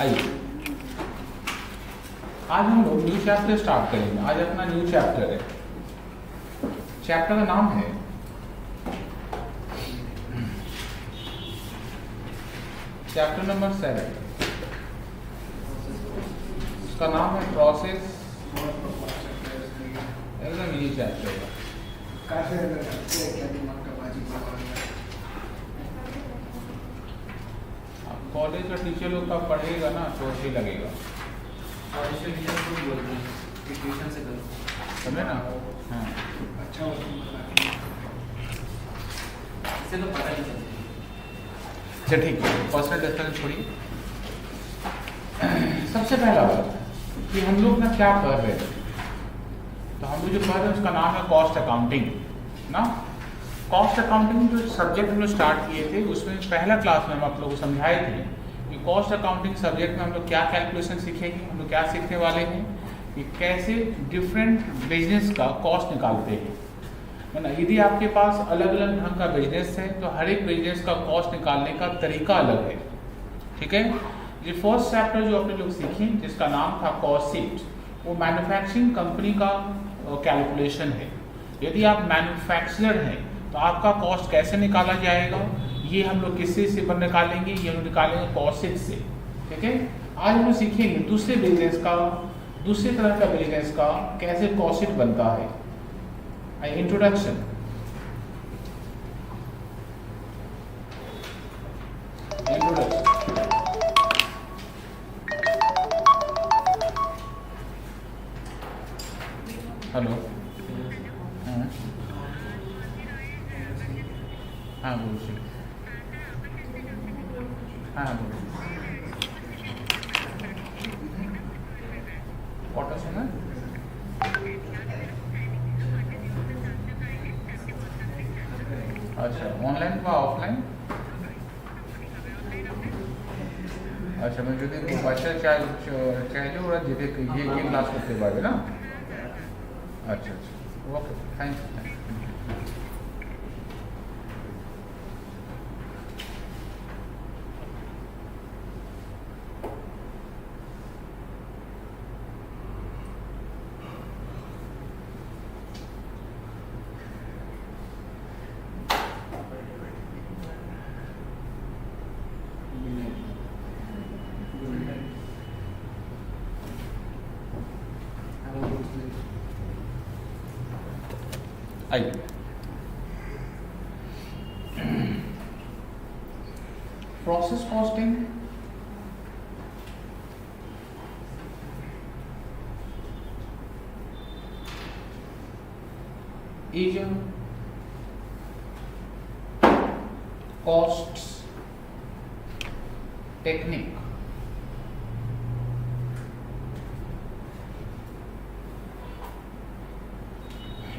आइए आज हम लोग न्यू चैप्टर स्टार्ट करेंगे। आज अपना न्यू चैप्टर है। चैप्टर का नाम है चैप्टर नंबर 7। उसका नाम है प्रोसेस। एकदम यही चैप्टर है। कॉलेज का टीचर लोग का पढ़ेगा ना तो ही लगेगा। समझे ना? हाँ अच्छा इससे तो पता नहीं चलता। अच्छा ठीक है, पर्सनल डिस्कशन छोड़िए। सबसे पहला बात कि हम लोग ना क्या कर रहे हैं, तो हम लोग जो पढ़ रहे हैं उसका नाम है कॉस्ट अकाउंटिंग ना। कॉस्ट अकाउंटिंग जो सब्जेक्ट हम लोग स्टार्ट किए थे उसमें पहला क्लास में हम आप लोगों को समझाए थे कि कॉस्ट अकाउंटिंग सब्जेक्ट में हम लोग क्या कैलकुलेशन सीखेंगे। हम लोग क्या सीखने वाले हैं कि कैसे डिफरेंट बिजनेस का कॉस्ट निकालते हैं। मतलब यदि आपके पास अलग अलग ढंग का बिजनेस है तो हर एक बिजनेस का कॉस्ट निकालने का तरीका अलग है। ठीक है, ये फर्स्ट चैप्टर जो आपने लोग सीखे जिसका नाम था कॉस्ट शीट, वो मैन्युफैक्चरिंग कंपनी का कैलकुलेशन है। यदि आप मैन्युफैक्चरर हैं तो आपका कॉस्ट कैसे निकाला जाएगा, ये हम लोग किससे से पर निकालेंगे, ये हम निकालेंगे कॉस्ट शीट से। ठीक है, आज हम लोग सीखेंगे दूसरे बिजनेस का, दूसरे तरह का बिजनेस का कैसे कॉस्ट शीट बनता है। इंट्रोडक्शन। हेलो, हाँ बोलिए। हाँ बोलिए। कॉटन सुना? अच्छा, ऑनलाइन বা অফলাইন? আচ্ছা, মানে যদি বাচ্চা চাইলে ওরা যেতে গিয়ে ক্লাস করতে পারবে না? আচ্ছা আচ্ছা, ওকে, থ্যাংক ইউ। आइए, process costing is a costs technique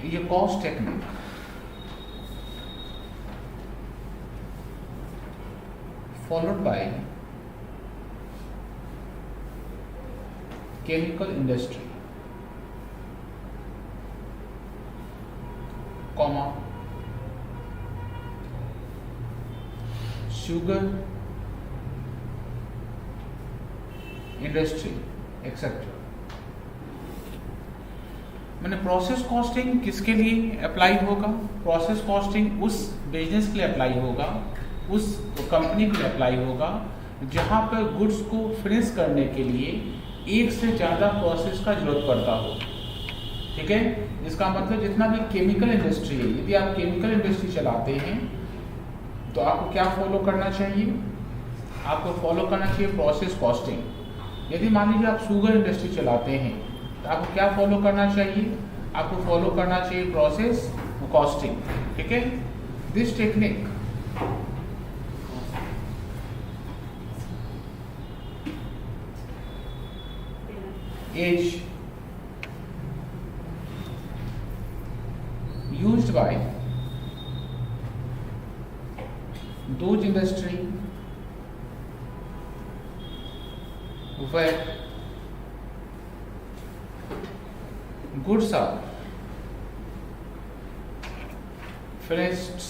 is a cost technique followed by chemical industry, comma, sugar industry etcetera. मैंने प्रोसेस कॉस्टिंग किसके लिए अप्लाई होगा? प्रोसेस कॉस्टिंग उस बिजनेस के लिए अप्लाई होगा, उस कंपनी के लिए अप्लाई होगा जहाँ पर गुड्स को फिनिश करने के लिए एक से ज़्यादा प्रोसेस का जरूरत पड़ता हो। ठीक है, इसका मतलब जितना भी केमिकल इंडस्ट्री है, यदि आप केमिकल इंडस्ट्री चलाते हैं तो आपको क्या फॉलो करना चाहिए? आपको फॉलो करना चाहिए प्रोसेस कॉस्टिंग। यदि मान लीजिए आप शुगर इंडस्ट्री चलाते हैं तो आपको क्या फॉलो करना चाहिए? आपको फॉलो करना चाहिए प्रोसेस कॉस्टिंग। ठीक है, this technique is used by those industry where goods are finished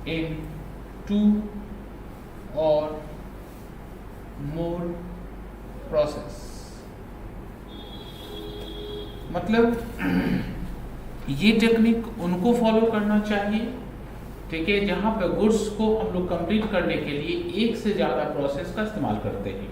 in 2 or more process। मतलब ये टेक्निक उनको फॉलो करना चाहिए, ठीक है, जहाँ पे गुड्स को हम लोग कंप्लीट करने के लिए एक से ज़्यादा प्रोसेस का इस्तेमाल करते हैं,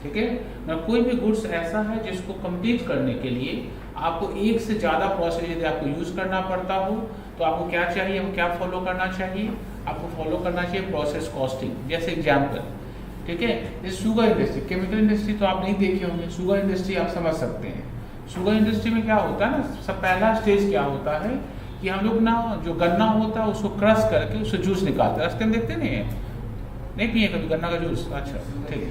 ठीक है ना। कोई भी गुड्स ऐसा है जिसको कंप्लीट करने के लिए आपको एक से ज़्यादा प्रोसेस यदि आपको यूज़ करना पड़ता हो तो आपको क्या चाहिए, आपको क्या फॉलो करना चाहिए, आपको फॉलो करना चाहिए प्रोसेस कॉस्टिंग। जैसे एग्जाम्पल, ठीक है, जैसे शुगर इंडस्ट्री, केमिकल इंडस्ट्री तो आप नहीं देखे होंगे, शुगर इंडस्ट्री आप समझ सकते हैं। शुगर इंडस्ट्री में क्या होता है ना, सब पहला स्टेज क्या होता है कि हम लोग ना जो गन्ना होता है उसको क्रश करके उससे जूस निकालते हैं। रास्ते में देखते नहीं पिए कभी गन्ना का जूस? अच्छा, ठीक है,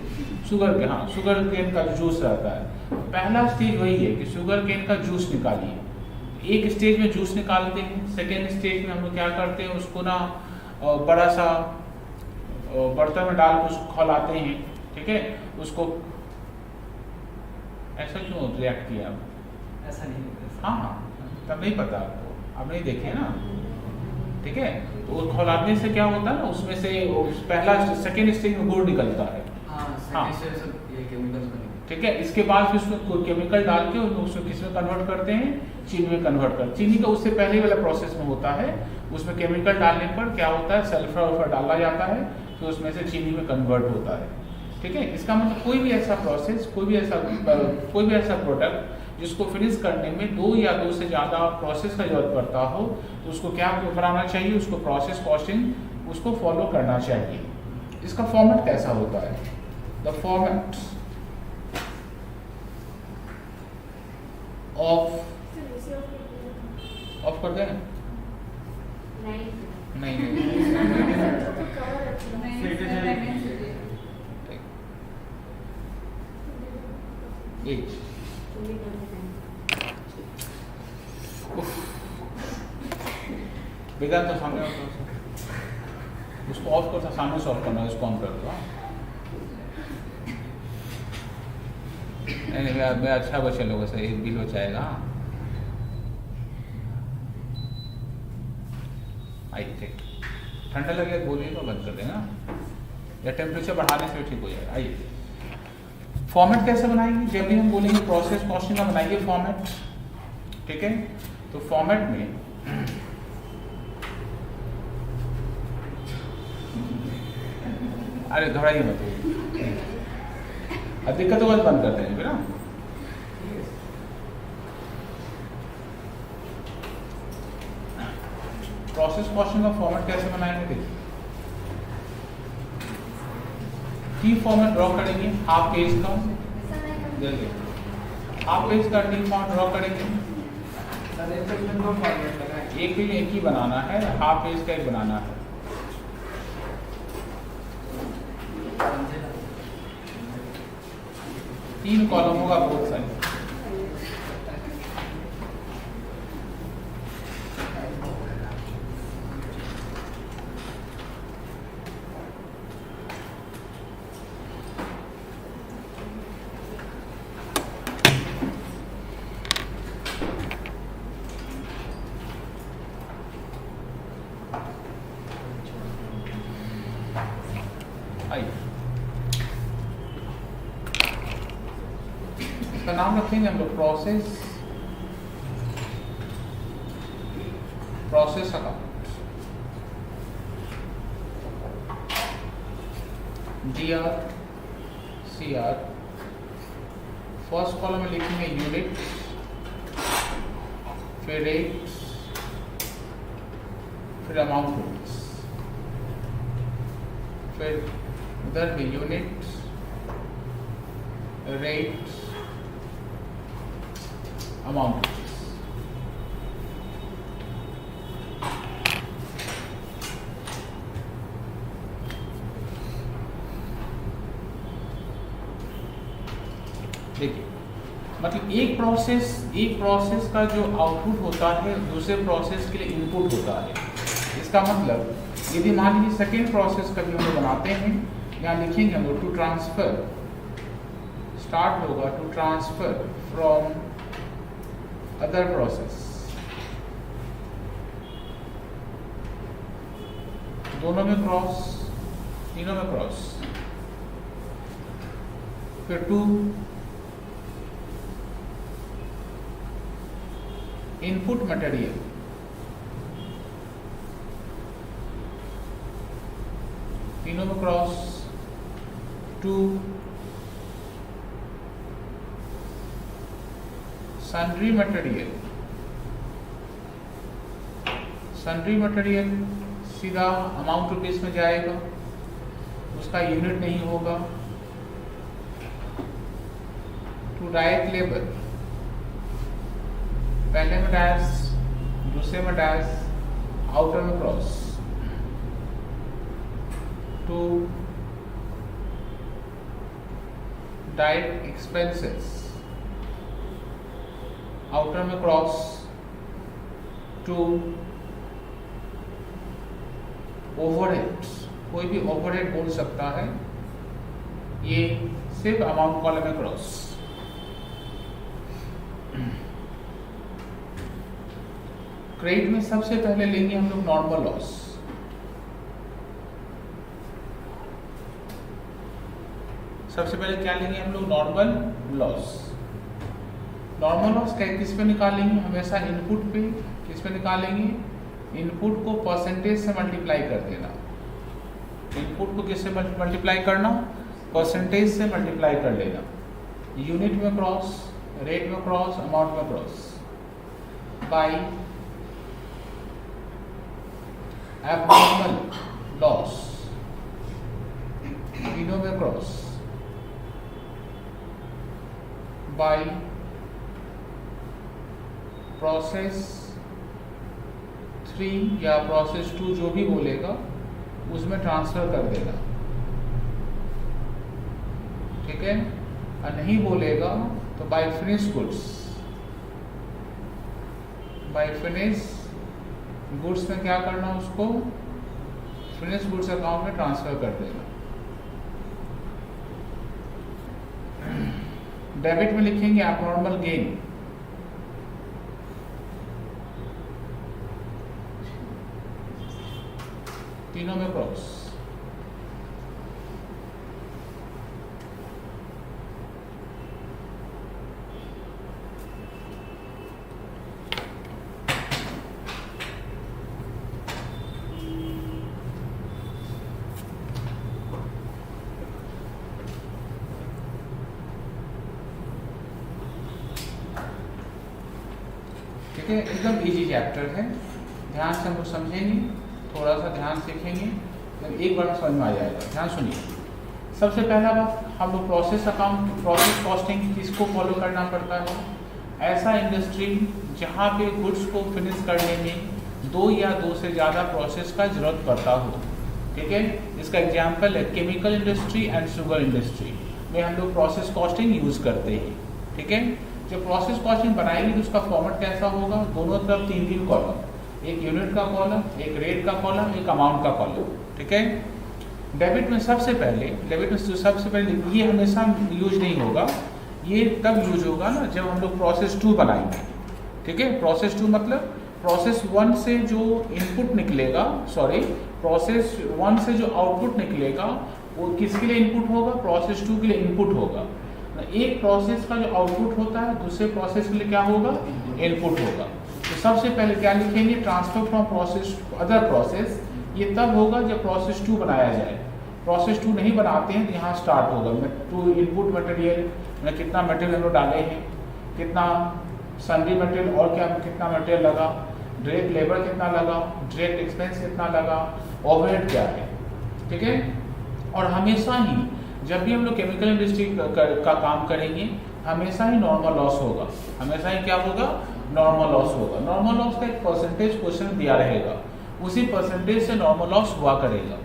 शुगर के, हाँ, शुगर केन का जूस रहता है। पहला स्टेज वही है कि शुगर केन का जूस निकालिए। एक स्टेज में जूस निकालते हैं, सेकेंड स्टेज में हम लोग क्या करते हैं, उसको ना बड़ा सा बर्तन में डाल के उसको खौलाते हैं, ठीक है। उसको ऐसा क्यों रिएक्ट किया आप? ऐसा नहीं होता। हाँ, तब नहीं पता आपको, आप नहीं देखे ना, ठीक है। तो खौलाने से क्या होता है ना, उसमें से पहला सेकेंड स्टेज में गुड़ निकलता है, हाँ, ये केमिकल्स बने, ठीक है। इसके बाद फिर उसमें केमिकल डाल के उसको किस में कन्वर्ट करते हैं, चीनी में कन्वर्ट कर। चीनी का उससे पहले वाला प्रोसेस में होता है, उसमें केमिकल डालने पर क्या होता है, सल्फर वल्फर डाला जाता है, फिर उसमें से चीनी में कन्वर्ट होता है, ठीक है। इसका मतलब कोई भी ऐसा प्रोसेस, कोई भी ऐसा प्रोडक्ट जिसको फिनिश करने में 2 या 2 से ज़्यादा प्रोसेस का जरूरत पड़ता हो तो उसको क्या बनाना चाहिए, उसको प्रोसेस कॉस्टिंग उसको फॉलो करना चाहिए। इसका फॉर्मेट कैसा होता है, द फॉर्मेट ऑफ कर दें, नहीं एज बेगान तो सामने उसको ऑफ करता, सामने से ऑफ करना है, इसको ऑन कर दो। नहीं मैं अच्छा बचे लोगों से एक बिल हो जाएगा। आई ठीक, ठंडा लगे तो बोलिए तो बंद कर देना, या टेम्परेचर बढ़ाने से भी ठीक हो जाएगा। आइए, फॉर्मेट कैसे बनाएंगे, जब भी हम बोलेंगे प्रोसेस कॉस्टिंग का बनाइए फॉर्मेट, ठीक है। तो फॉर्मेट में अरे घबराइए मत, अब दिक्कत होगा तो बंद कर देंगे ना। प्रोसेस कॉस्टिंग का फॉर्मेट कैसे बनाएंगे, देखिए की फॉर्मेट ड्रॉ करेंगे, हाफ पेज का, हाफ पेज का टी फॉर्मेट ड्रॉ करेंगे। एक पेज एक ही बनाना है, हाफ पेज का एक बनाना है। तीन कॉलम होगा बोथ साइड, इसका नाम रखेंगे हम लोग process account, DRCR। First column में लिखेंगे यूनिट, फिर रेट, फिर अमाउंट, फिर उधर भी यूनिट, रेट, अमाउंट। देखिए, मतलब एक प्रोसेस का जो आउटपुट होता है दूसरे प्रोसेस के लिए इनपुट होता है। इसका मतलब यदि मान लीजिए सेकेंड प्रोसेस का भी हम लोग बनाते हैं, यहाँ लिखेंगे हम लोग टू ट्रांसफर, स्टार्ट होगा to transfer from other process, दोनों में क्रॉस, तीनों में क्रॉस। फिर 2 इनपुट मटेरियल, तीनों में cross. 2 sundry material, sundry material सीधा अमाउंट रुपीस में जाएगा, उसका यूनिट नहीं होगा। 2 डायरेक्ट लेबर, पहले में डैश, दूसरे में डैश, आउटर में क्रॉस। 2 डायरेक्ट एक्सपेंसेस, आउटर में क्रॉस। 2 ओवरहेड्स, कोई भी ओवरहेड बोल सकता है, ये सिर्फ अमाउंट कॉलम में क्रॉस। क्रेडिट में सबसे पहले लेंगे हम लोग नॉर्मल लॉस। सबसे पहले क्या लेंगे हम लोग? Normal loss. नॉर्मल लॉस किस पे निकालेंगे? हमेशा इनपुट पे। किस पे निकालेंगे? इनपुट को परसेंटेज से मल्टीप्लाई कर देना। इनपुट को किससे मल्टीप्लाई करना? परसेंटेज से मल्टीप्लाई कर लेना। यूनिट में क्रॉस, रेट में क्रॉस, अमाउंट में क्रॉस, बाई एबनॉर्मल लॉस, तीनों में क्रॉस, बाई प्रोसेस 3 या प्रोसेस 2 जो भी बोलेगा उसमें ट्रांसफर कर देना, ठीक है। और नहीं बोलेगा तो by finish goods, by finish goods में क्या करना? उसको फिनिश गुड्स अकाउंट में ट्रांसफर कर देना। डेबिट में लिखेंगे एबनॉर्मल गेन, तीनों में क्रॉस। ठीक है, एकदम इजी चैप्टर है, ध्यान से हम लोग समझेंगे, थोड़ा सा ध्यान सीखेंगे तो एक बार में समझ में आ जाएगा। ध्यान सुनिए। सबसे पहला बात, हम लोग प्रोसेस अकाउंट, प्रोसेस कॉस्टिंग किसको फॉलो करना पड़ता है? ऐसा इंडस्ट्री जहाँ पे गुड्स को फिनिश करने में 2 या 2 से ज़्यादा प्रोसेस का जरूरत पड़ता हो, ठीक है। इसका एग्जाम्पल है chemical industry and sugar industry में हम लोग प्रोसेस कॉस्टिंग यूज़ करते हैं, ठीक है। जब प्रोसेस कॉस्टिंग बनाएंगे तो उसका फॉर्मेट कैसा होगा? दोनों तरफ 3 कॉलम, एक यूनिट का कॉलम, एक रेट का कॉलम, एक अमाउंट का कॉलम, ठीक है। डेबिट में सबसे पहले, ये हमेशा यूज नहीं होगा, ये तब यूज होगा ना जब हम लोग प्रोसेस 2 बनाएंगे, ठीक है। प्रोसेस 2 मतलब प्रोसेस 1 से जो इनपुट निकलेगा, प्रोसेस 1 से जो आउटपुट निकलेगा वो किसके लिए इनपुट होगा? प्रोसेस 2 के लिए इनपुट होगा। एक प्रोसेस का जो आउटपुट होता है दूसरे प्रोसेस के लिए क्या होगा? इनपुट होगा। तो सबसे पहले क्या लिखेंगे? Transfer from process to other process. ये तब होगा जब प्रोसेस 2 बनाया जाए। प्रोसेस 2 नहीं बनाते हैं तो यहाँ स्टार्ट होगा। 2 इनपुट मटेरियल में कितना मटेरियल हम लोग डाले हैं, कितना सन्ड्री मटेरियल और क्या कितना मटेरियल लगा, डायरेक्ट लेबर कितना लगा, डायरेक्ट एक्सपेंस कितना लगा, ओवरहेड क्या है, ठीक है। और हमेशा ही जब भी हम लोग केमिकल इंडस्ट्री का काम करेंगे हमेशा ही नॉर्मल लॉस होगा। हमेशा ही क्या होगा? नॉर्मल लॉस होगा। नॉर्मल लॉस का एक परसेंटेज क्वेश्चन दिया रहेगा, उसी परसेंटेज से नॉर्मल लॉस हुआ करेगा।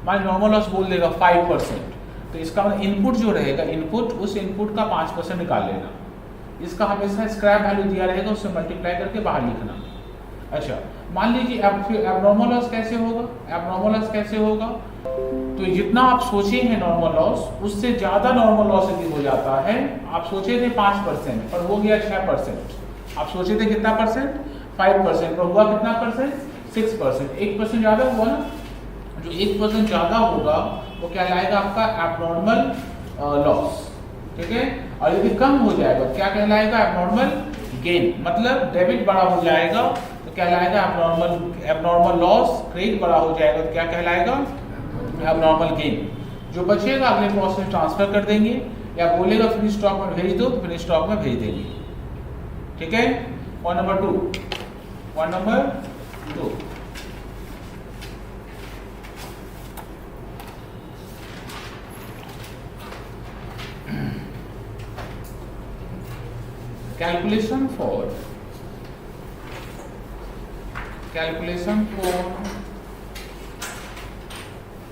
मान नॉर्मल लॉस बोल देगा 5%, तो इसका मतलब इनपुट जो रहेगा, इनपुट उस इनपुट का 5% निकाल लेना। इसका हमेशा स्क्रैप वैल्यू दिया रहेगा, उससे मल्टीप्लाई करके बाहर लिखना। अच्छा, मान लीजिए एबनॉर्मल लॉस कैसे होगा? एबनॉर्मल लॉस कैसे होगा? तो जितना आप सोचे हैं नॉर्मल लॉस, उससे ज़्यादा नॉर्मल लॉस यदि हो जाता है, आप सोचे थे 5% पर हो गया 6%। आप सोचे थे कितना परसेंट? 5% पर हुआ कितना परसेंट? 6%। 1% ज़्यादा हुआ ना। जो 1% ज़्यादा होगा वो क्या लाएगा आपका एबनॉर्मल लॉस, ठीक है। और यदि कम हो जाएगा क्या कहलाएगा एबनॉर्मल गेन। मतलब डेबिट बड़ा हो जाएगा तो क्या लाएगा एबनॉर्मल लॉस, क्रेडिट बड़ा हो जाएगा तो क्या कहलाएगा एबनॉर्मल गेन। जो बचेगा अगले प्रोसेस में ट्रांसफर कर देंगे, या बोलेगा फिनिश स्टॉक में भेज दो तो फिनिश स्टॉक में भेज देंगे, ठीक है। Point number 2 calculation for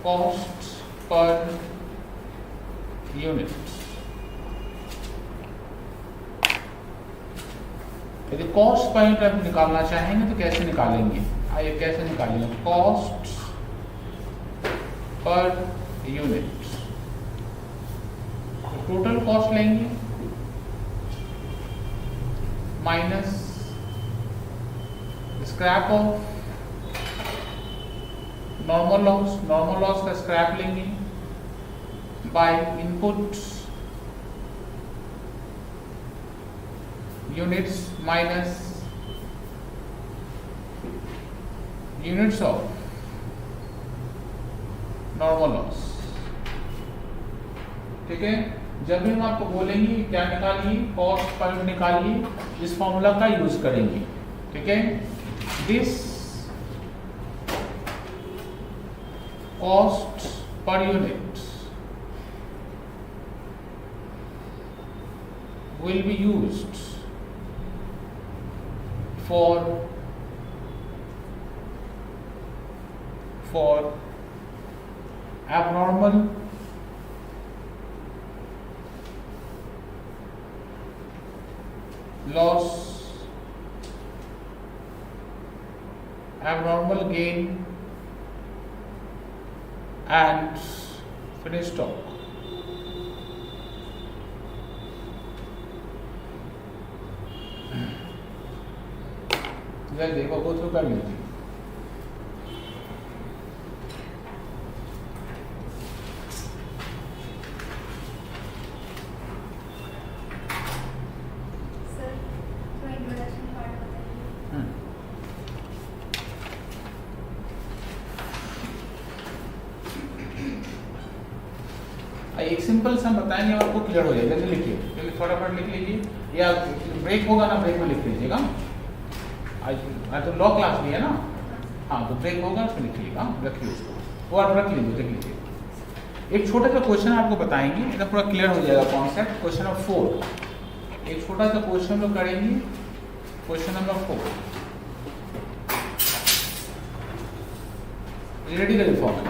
cost per unit। यदि कॉस्ट पर यूनिट आप निकालना चाहेंगे तो कैसे निकालेंगे, आइए कैसे निकालेंगे। कॉस्ट पर यूनिट, तो टोटल कॉस्ट लेंगे minus scrap of normal loss का स्क्रैप लेंगे bye input units minus units of normal loss, ठीक है। जब भी हम आपको बोलेंगे क्या निकालिए, कॉस्ट पर यूनिट निकालिए, इस फॉर्मूला का यूज करेंगे, ठीक है। This cost per unit will be used for abnormal loss, abnormal gain and finished stock। देखो गो थ्रू कर लीजिए। एक सिंपल सा बताएंगे आपको क्लियर हो जाएगा। जल्दी लिखिए, जल्दी फटाफट लिख लीजिए, या ब्रेक होगा ना, ब्रेक में लिख लीजिएगा। आज तो लॉ क्लास भी है ना, हाँ तो ब्रेक होगा उसमें लिख लीजिएगा, रखिए उसको, वो आप रख लीजिए, देख लीजिए। एक छोटा सा क्वेश्चन आपको बताएंगे, एकदम पूरा क्लियर हो जाएगा कॉन्सेप्ट। क्वेश्चन नंबर 4, एक छोटा सा क्वेश्चन लोग करेंगे। क्वेश्चन नंबर 4 रेडी करिए फॉर्मेट,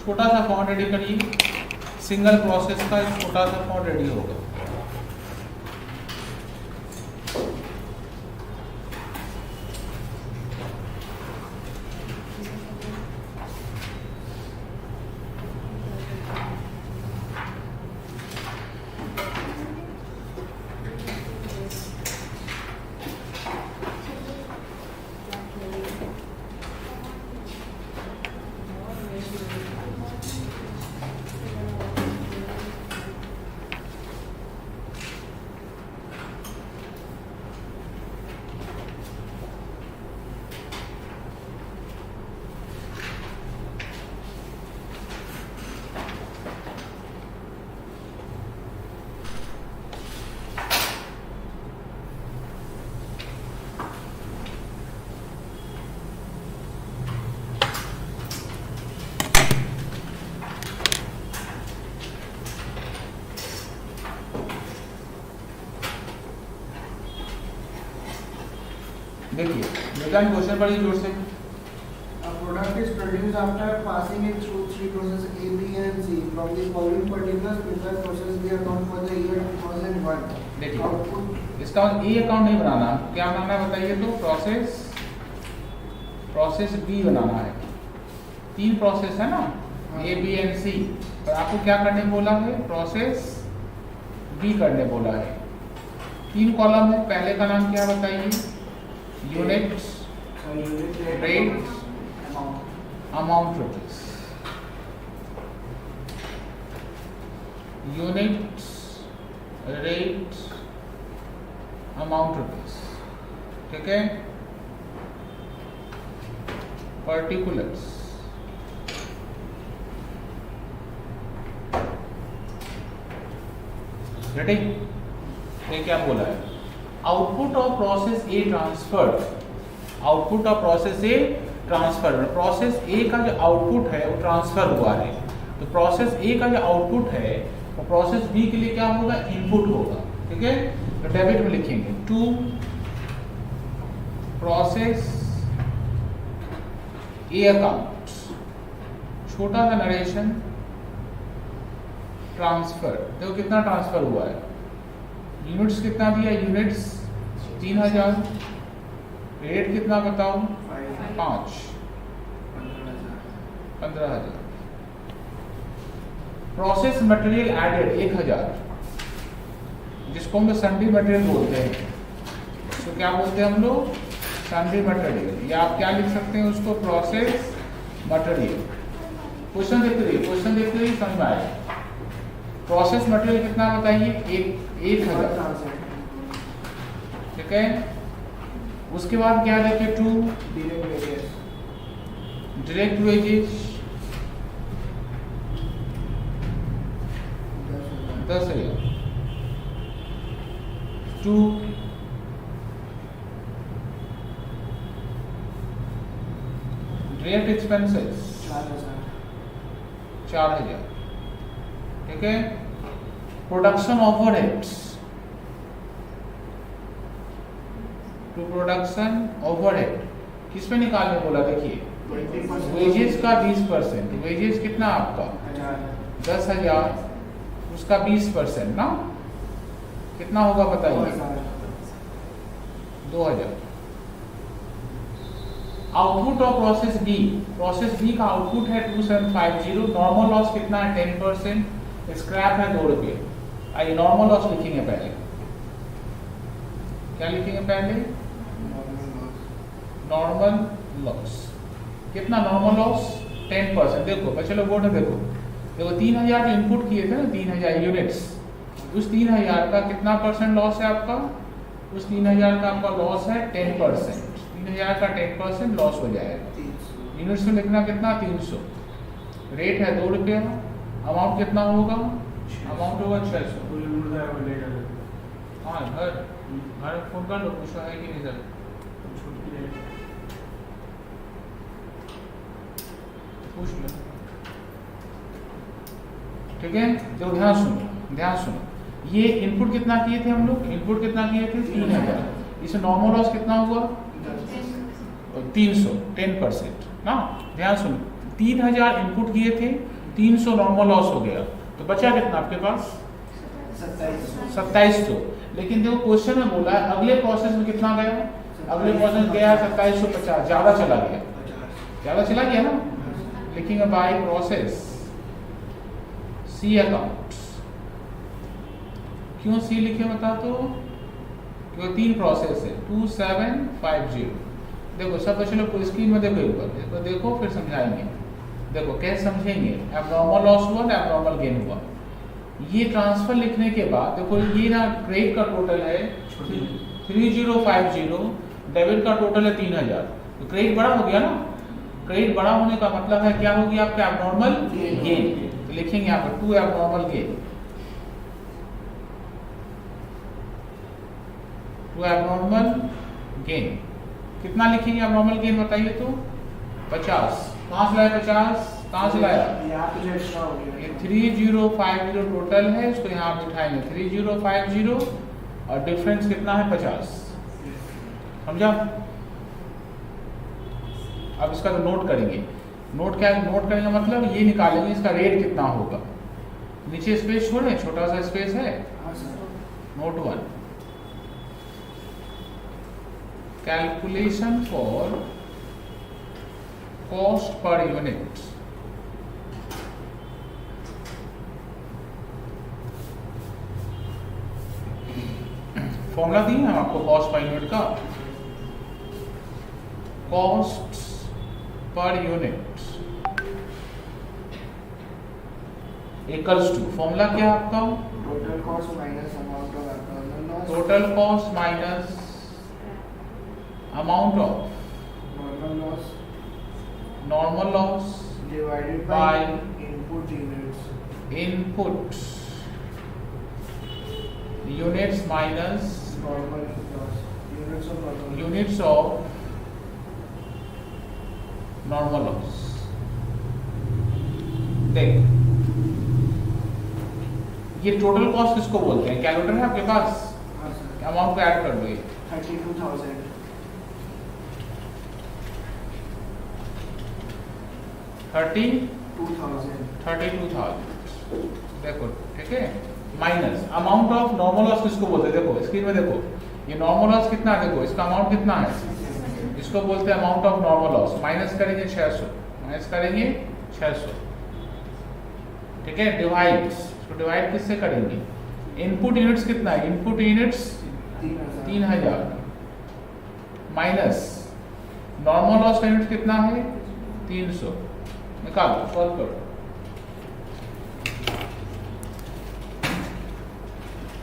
छोटा सा फॉर्म रेडी करिए, सिंगल प्रोसेस का छोटा सा फॉर्म रेडी होगा। देखिए विज्ञान क्वेश्चन पढ़िए जोर से। A product is produced after passing it through three processes A, B and C. From the following particulars, prepare process B account for the year 2001. देखिए Output इसका ए अकाउंट नहीं बनाना, क्या बनाना है बताइए। तो प्रोसेस बी बनाना है। 3 प्रोसेस है ना, ए बी एंड सी, और आपको क्या करने बोला है, प्रोसेस बी करने बोला है। 3 कॉलम है, पहले का नाम क्या बताइए, unit rate amount rupees, units rate amount rupees, ठीक है, पर्टिकुलर्स, रेडी। ये क्या बोला है, output of process A transferred, output of process A transfer, process ए का जो आउटपुट है वो ट्रांसफर हुआ है, तो प्रोसेस ए का जो आउटपुट है वो प्रोसेस बी के लिए क्या होगा, इनपुट होगा, ठीक है। तो डेबिट में लिखेंगे टू प्रोसेस ए अकाउंट, छोटा सा नरेशन, ट्रांसफर, देखो कितना ट्रांसफर हुआ है, यूनिट्स कितना दिया, यूनिट्स 3000, रेट कितना बताओ, 5, 15,000, प्रोसेस मटेरियल एडेड 1000, जिसको हम लोग सन्डी मटेरियल बोलते हैं, तो क्या बोलते हैं हम लोग, सन्डी मटेरियल, या आप क्या लिख सकते हैं उसको, प्रोसेस मटेरियल। क्वेश्चन देखते रहिए, क्वेश्चन देखते रहिए, समझ में आएगा। प्रोसेस मटेरियल कितना बताइए, 1000, ठीक है। उसके बाद क्या देखिए, to direct wages 10,000, to direct expenses 4,000, ठीक है। Production overheads, to production overhead किस पे निकालने बोला, देखिए वेजेस का 20%, वेजेस कितना आपका 10,000, उसका 20% ना कितना होगा बताइए, 2,000। Output of process B, process B का आउटपुट है 2750, नॉर्मल लॉस कितना है 10%, स्क्रैप है 2 रुपये। आइए नॉर्मल लॉस लिखेंगे पहले, क्या लिखेंगे पहले, नॉर्मल लॉस, कितना नॉर्मल लॉस 10%, देखो चलो बोर्ड में देखो, 3000 इनपुट किए थे ना, 3000 यूनिट्स, उस 3000 का कितना परसेंट लॉस है आपका, उस 3000 का आपका लॉस है 10%, 3000 का 10% लॉस हो जाएगा, यूनिट्स में लिखना कितना 300, रेट है 2 रुपये, अमाउंट कितना होगा, अमाउंट होगा 600। हाँ घर फोन कर लो, पूछो है कि नहीं सर, पूछ लो, ठीक है। जो ध्यान सुनो, ये इनपुट कितना किए थे हम लोग, इनपुट कितना किए थे 3000, इसमें नॉर्मल लॉस कितना हुआ 300, 10% ना। ध्यान सुनो, 3000 इनपुट किए थे, 300 नॉर्मल लॉस हो गया, तो बचा कितना आपके पास 2700। लेकिन देखो क्वेश्चन में बोला है अगले प्रोसेस में कितना गया, अगले प्रोसेस गया 2750, ज्यादा चला गया ना। लिखेंगे बाय प्रोसेस सी अकाउंट, क्यों सी लिखे बता तो, क्योंकि 3 प्रोसेस है 2750। देखो सब बच्चे लोग स्क्रीन में देखो, एक बार देखो फिर समझाएंगे, देखो कैसे समझेंगे। एब्नॉर्मल लॉस हुआ ना एब्नॉर्मल गेन हुआ, ये ट्रांसफर लिखने के बाद देखो ये ना क्रेडिट का टोटल है 3050, डेबिट का टोटल है 3000, तो क्रेडिट बड़ा हो गया ना। क्रेडिट बड़ा होने का मतलब है क्या होगी आपका एब्नॉर्मल गेन, तो लिखेंगे यहाँ पर 2 एब्नॉर्मल गेन, 2 एब्नॉर्मल गेन। कितना लिखेंगे एब्नॉर्मल गेन बताइए तो 50, कहाँ से लाया 50, कहाँ से लाया, ये 3050 टोटल है, इसको यहाँ बिठाएंगे 3050 और डिफरेंस कितना है 50, समझा। अब इसका तो नोट करेंगे, नोट करेंगे मतलब ये निकालेंगे इसका रेट कितना होगा। नीचे स्पेस छोड़े, छोटा सा स्पेस है, note 1, calculation for cost per unit. Formula दी है आपको कॉस्ट पर यूनिट का, cost per unit equals to, formula क्या है आपका? Total cost minus amount of abnormal loss, total cost minus amount of normal loss normal loss divided by by input units. Input units minus Normal loss. Units of normal. Units of normal loss. देख, ये total cost किसको बोलते हैं? Calculator है आपके पास? हाँ sir. Amount को add कर दो। 32,000. 32,000 देखो, ठीक है। Minus amount of normal loss किसको बोलते हैं? देखो स्क्रीन में देखो, ये नॉर्मल लॉस कितना है? देखो इसका अमाउंट कितना है? इसको बोलते हैं amount of normal loss. Minus करेंगे 600, माइनस करेंगे 600, ठीक है। डिवाइड, इसको डिवाइड किससे करेंगे? इनपुट यूनिट्स कितना है? Input units 3000 minus normal loss का यूनिट कितना है? 300। निकालो, सॉल्व करो।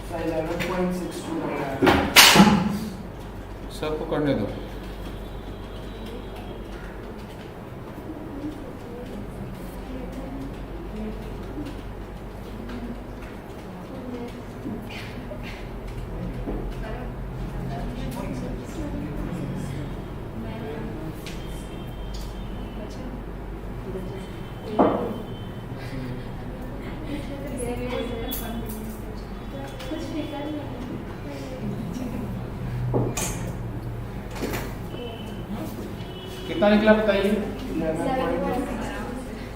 So 11.62. सबको करने दो। कितना निकला बताइए?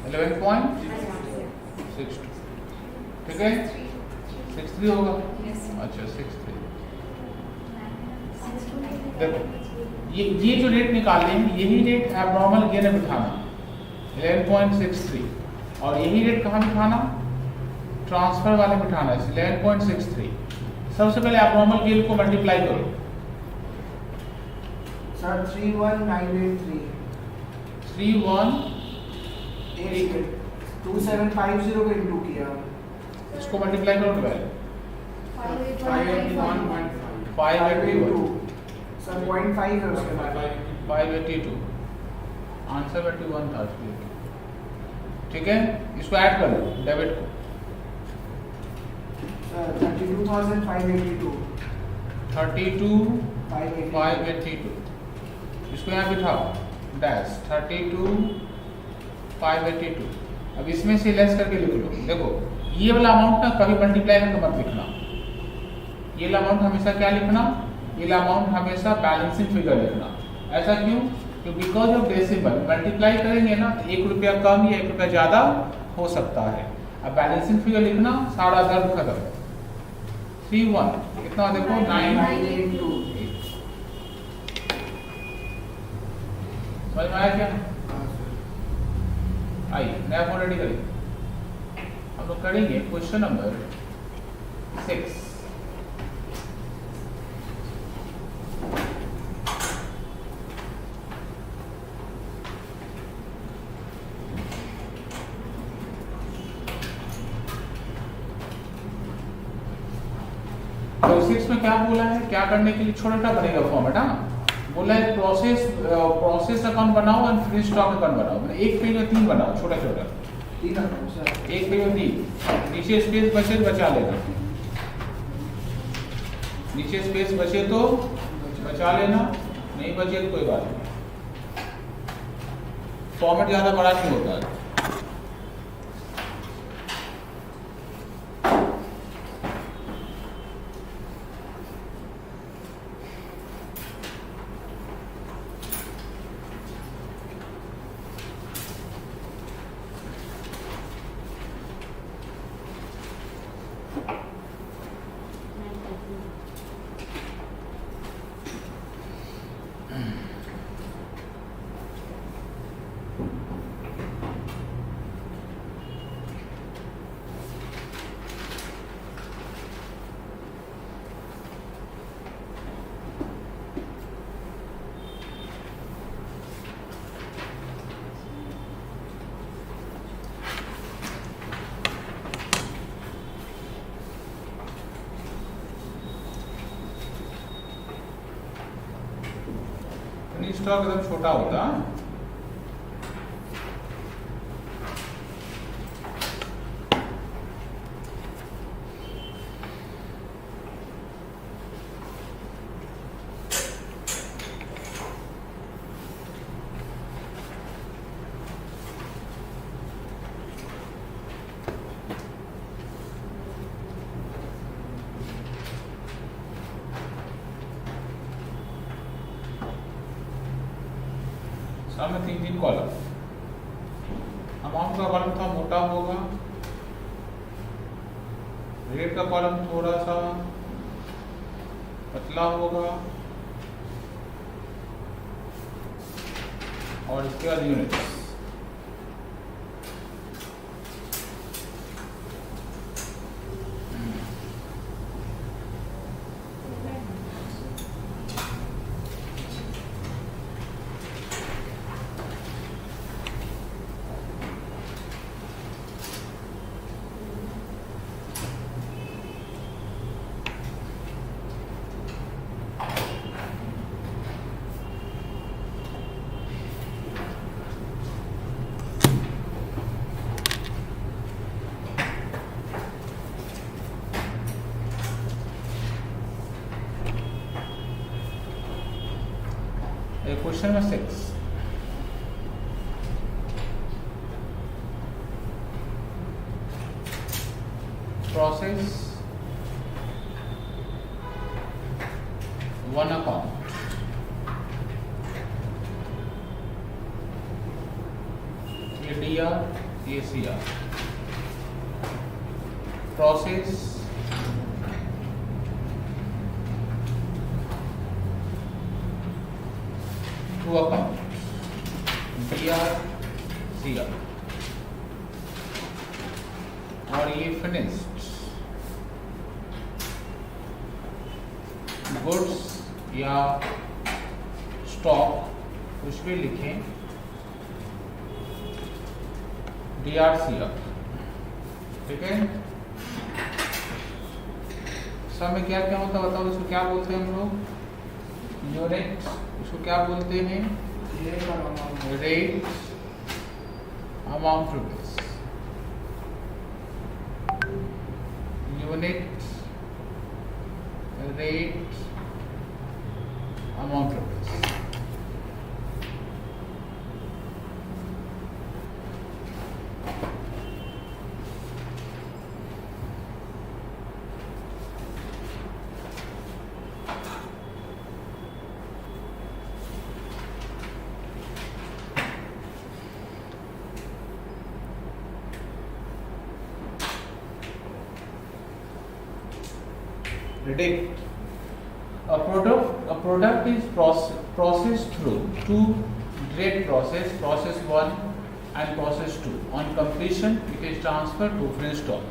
11.62, ठीक है। 63 होगा। अच्छा 63। देखो ये जो रेट निकाले हैं, यही रेट एब्नॉर्मल गेन में बिठाना 11.63, और यही रेट कहाँ बिठाना? ट्रांसफर वाले बिठाना है 11.63। सबसे पहले एब्नॉर्मल गेन को मल्टीप्लाई करो। Sir, 31983. 31 2750 को इंटू किया. इसको मल्टीप्लाई करो पहले। 581 सर 0.5 है उसके बाद. 582 आंसर 81 था इसलिए, ठीक है। इसको ऐड कर लो डेबिट को। सर 32,582. 32,582 इसको यहाँ बिठाओ डैश 32,582। अब इसमें से लेस करके लिख लो। देखो ये वाला अमाउंट ना कभी मल्टीप्लाई करके मत लिखना। ये वाला अमाउंट हमेशा क्या लिखना? ये वाला अमाउंट हमेशा बैलेंसिंग फिगर लिखना। ऐसा क्यों? क्योंकि बिकॉज ऑफ डेसिमल मल्टीप्लाई करेंगे ना तो 1 रुपया कम या 1 रुपया ज़्यादा हो सकता है। अब बैलेंसिंग फिगर लिखना, सारा दर्द खत्म। 31 कितना देखो 982. समझ में आया क्या? आइए नया फॉर्म रेडी करिए। हम लोग करेंगे क्वेश्चन नंबर 6। तो 6 में क्या बोला है? क्या करने के लिए छोटा बनेगा फॉर्मेट। हाँ बोला है प्रोसेस अकाउंट बनाओ एंड फ्री स्टॉक अकाउंट बनाओ। मतलब एक पेज में 3 बनाओ, छोटा छोटा। ठीक है सर. एक पेज में 3, नीचे स्पेस बचे तो बचा लेना, नीचे स्पेस बचे तो बचा लेना, नहीं बचे तो कोई बात नहीं। फॉर्मेट ज्यादा बड़ा नहीं होता है। ओपनिंग स्टॉक एकदम छोटा होता है। सामने 3 कॉलम, अमाउंट का कॉलम था मोटा होगा, रेट का कॉलम थोड़ा सा पतला होगा, और इसके बाद units. Question number 6, process 1 account, ये DR, ये CR, process 2 account, DR, CR, और ये फिनिश्ड गुड्स या स्टॉक कुछ भी लिखें, DR, CR, ठीक है। सब में क्या क्या होता है बताओ, इसको क्या बोलते हैं हम लोग? यूनिट, उसको क्या बोलते हैं? Rate, amount rupees, unit, rate, amount rupees. Predict. A product is processed through 2 direct process 1 and process 2. On completion, it is transferred to finished stock.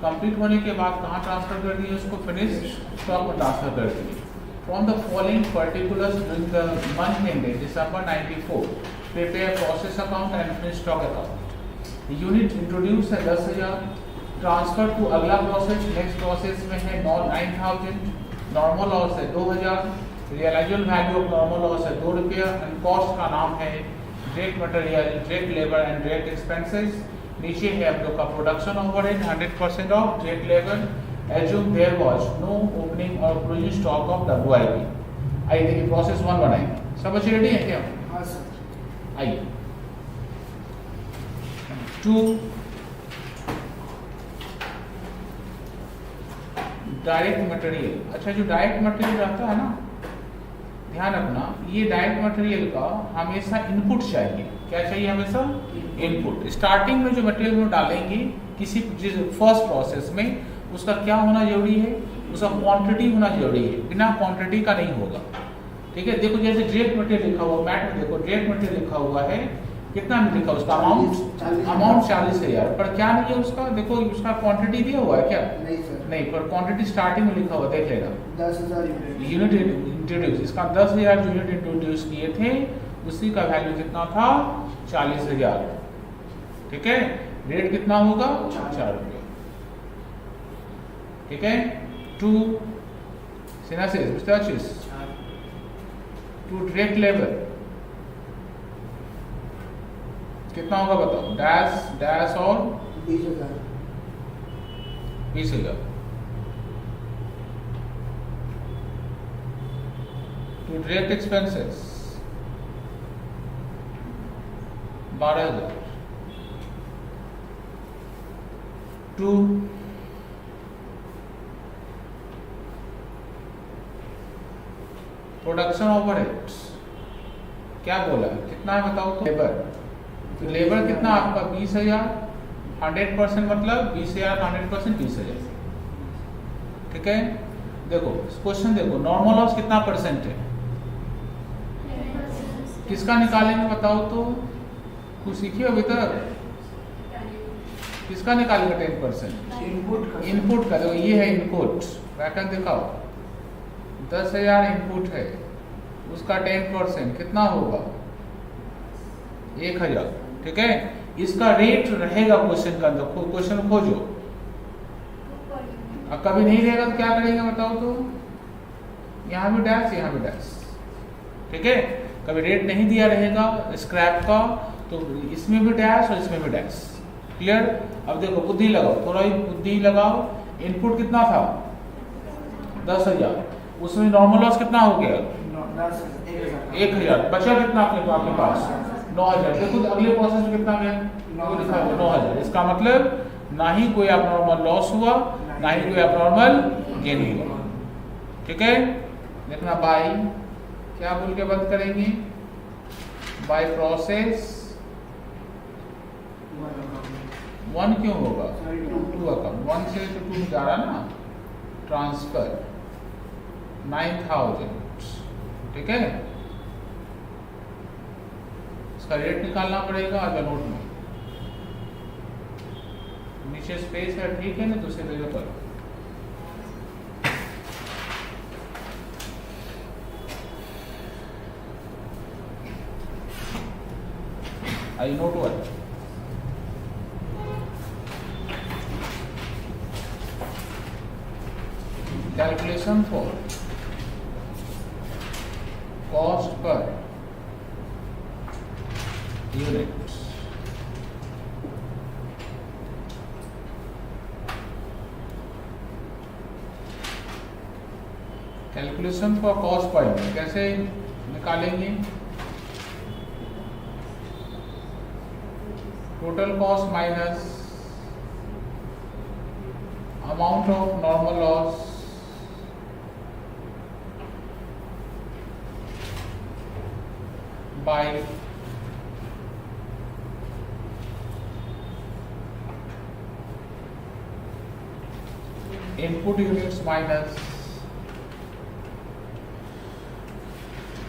Complete होने के बाद कहाँ ट्रांसफर कर दिए उसको? फिनिश स्टॉक में ट्रांसफर कर दिए। From the following particulars during the month ended December 94, prepare process account and finished stock account. The unit introduced है 10,000, ट्रांसफर टू अगला प्रोसेस, नेक्स्ट प्रोसेस में है 9,000, नॉर्मल लॉस है 2,000, realisable value of normal loss है 2 रुपया, एंड कॉस्ट का नाम है direct material, direct labour and direct expenses. नीचे है आप लोग का production overhead 100% of direct labour, assume there was no opening और क्लोजिंग स्टॉक ऑफ WIP। आइए देखिए प्रोसेस 1 बनाएंगे। सब बच्चे रेडी हैं क्या? हाँ सर। आइए 2 डायरेक्ट मटेरियल। अच्छा, जो डायरेक्ट मटेरियल रहता है ना, ध्यान रखना, ये डायरेक्ट मटेरियल का हमेशा इनपुट चाहिए। क्या चाहिए? हमेशा इनपुट। स्टार्टिंग में जो मटेरियल हम डालेंगे किसी फर्स्ट प्रोसेस में, उसका क्या होना जरूरी है? उसका क्वांटिटी होना जरूरी है, बिना क्वांटिटी का नहीं होगा। ठीक है, देखो जैसे डायरेक्ट मटेरियल लिखा हुआ, मैट में देखो डायरेक्ट मटेरियल लिखा हुआ है, कितना में लिखा उसका अमाउंट 40,000, पर क्या नहीं है उसका? देखो उसका क्वांटिटी दिया हुआ है क्या? नहीं सर, नहीं, पर क्वांटिटी स्टार्टिंग में लिखा हुआ, देख लेना 10,000 यूनिट इंट्रोड्यूस। इसका 10,000 यूनिट इंट्रोड्यूस किए थे, उसी का वैल्यू कितना था? 40,000। ठीक है, रेट कितना होगा? 4 रुपये। ठीक है, 2 सिनासिस टू डायरेक्ट लेबर कितना होगा बताओ, डैश डैश और 20,000 20,000। To direct expenses 12,000। To production overheads क्या बोला, कितना है बताओ तो। लेबर, तो लेबर कितना आपका 20,000, 100% मतलब 20,000 का 100% 20,000। ठीक है, देखो क्वेश्चन देखो, नॉर्मल लॉस कितना परसेंट है, किसका निकालेंगे बताओ तो, कुछ सीखिए अभी तक, किसका निकालेंगे 10%? इनपुट का। देखो ये है इनपुट, पैटर्न दिखाओ, 10,000 इनपुट है, उसका 10% कितना होगा 1,000। ठीक है, इसका रेट रहेगा क्वेश्चन का अंदर, क्वेश्चन खोजो। अब कभी नहीं रहेगा तो क्या करेंगे बताओ तो, यहाँ भी डैश यहाँ भी डैश। ठीक है, कभी रेट नहीं दिया रहेगा स्क्रैप का तो इसमें भी डैश और इसमें भी डैश। क्लियर। अब देखो बुद्धि लगाओ, थोड़ा ही बुद्धि लगाओ। इनपुट कितना था 10,000, उसमें नॉर्मल लॉस कितना हो गया 1,000, बचा कितना आपके पास 9,000। देखो अगले प्रोसेस में कितना गया 9,000। इसका मतलब ना ही कोई abnormal लॉस हुआ ना ही कोई abnormal गेन हुआ। ठीक है, देखना बाय क्या बोल के बंद करेंगे, बाय प्रोसेस 1 क्यों होगा 2 अकाउंट, 1 से तो 2 जा रहा ना, ट्रांसफर 9,000। ठीक है, इसका रेट निकालना पड़ेगा आगे नोट में, नीचे स्पेस है ठीक है ना, दूसरे जगह पर। आई note 1 calculation for cost per unit. Calculation for cost per unit कैसे निकालेंगे, total cost minus amount of normal loss by input units minus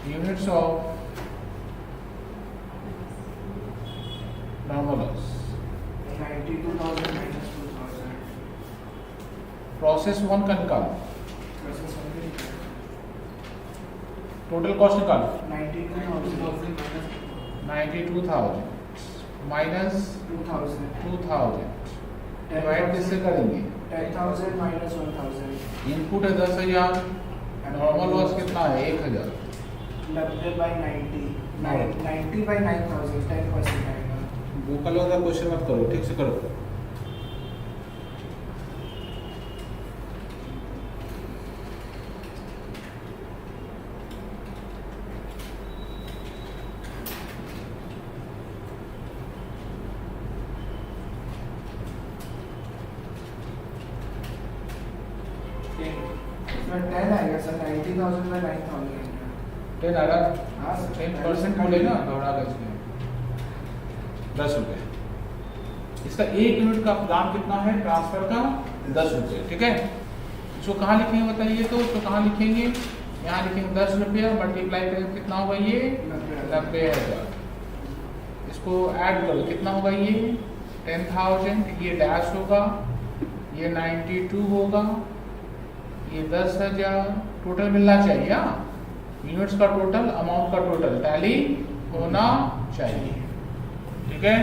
units of normal loss। 92,000 minus 2,000 process 1 का निकालो, process 1 टोटल कॉस्ट निकालो 92,000 92,000 minus 2,000 divide किससे करेंगे 10,000 minus 1,000 input है 10,000, normal loss कितना है 1,000, 90 by 90 90 by 9,000 10% आएगा। भूखल वाला क्वेश्चन मत करो, ठीक से करो। इसमें 10 आएगा सर, 90,000 में 9,000 10 आ रहा, हाँ सर 10% बोले ना, घबरा गए इसमें 10 रुपये। इसका 1 यूनिट का दाम कितना है ट्रांसफर का 10 रुपये। ठीक है, इसको कहाँ लिखेंगे बताइए तो, इसको कहाँ लिखेंगे, यहाँ लिखेंगे 10 रुपया मल्टीप्लाई करेंगे कितना होगा ये 90,000। इसको ऐड करो कितना होगा ये 10,000, ये डैश होगा, ये 92 होगा, ये 10,000, टोटल मिलना चाहिए। हाँ, यूनिट्स का टोटल अमाउंट का टोटल टैली होना चाहिए। ठीक है,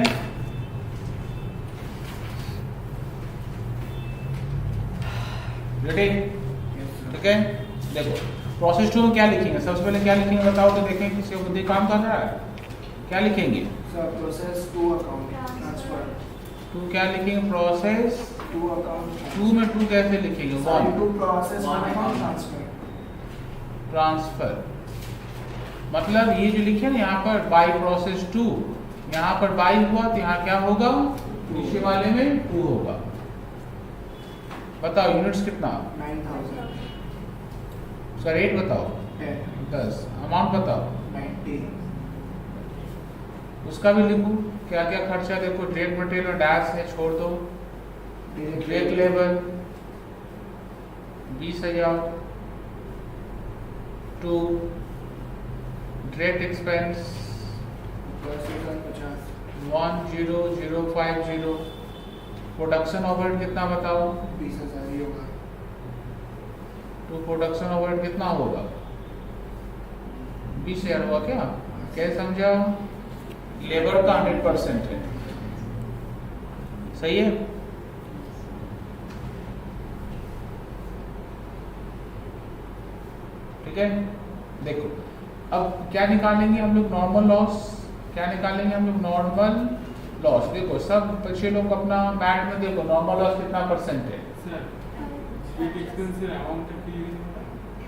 रेडी। ठीक है, देखो प्रोसेस 2 में क्या लिखेंगे, सबसे पहले क्या लिखेंगे बताओ तो, देखें किसी को बुद्धि काम कर रहा है, क्या लिखेंगे Sir, process to account transfer. To क्या लिखेंगे? Process To account. टू में टू कैसे लिखेंगे? Sir, one to process One one account account. transfer. Transfer, मतलब ये जो लिखे ना यहाँ पर बाई प्रोसेस टू, यहाँ पर बाई हुआ तो यहाँ क्या होगा? नीचे वाले में टू होगा। बताओ यूनिट्स कितना? 9,000. उसका रेट बताओ। 10. 10। अमाउंट बताओ। 90. उसका भी लिखो क्या क्या खर्चा। देखो डायरेक्ट मटेरियल और डैश है, छोड़ दो। Direct labour 20,000। To direct expense 10,050. 10050। Production overhead कितना बताओ? 20,000 ही होगा. तो प्रोडक्शन ओवरहेड कितना होगा? 20,000 हुआ क्या? कैसे समझाओ? लेबर का 100% है, सही है? ठीक है, देखो अब क्या निकालेंगे हम लोग? Normal loss. क्या निकालेंगे हम लोग? Normal loss. देखो सब बच्चे लोग अपना मैट में देखो नॉर्मल लॉस कितना परसेंट है।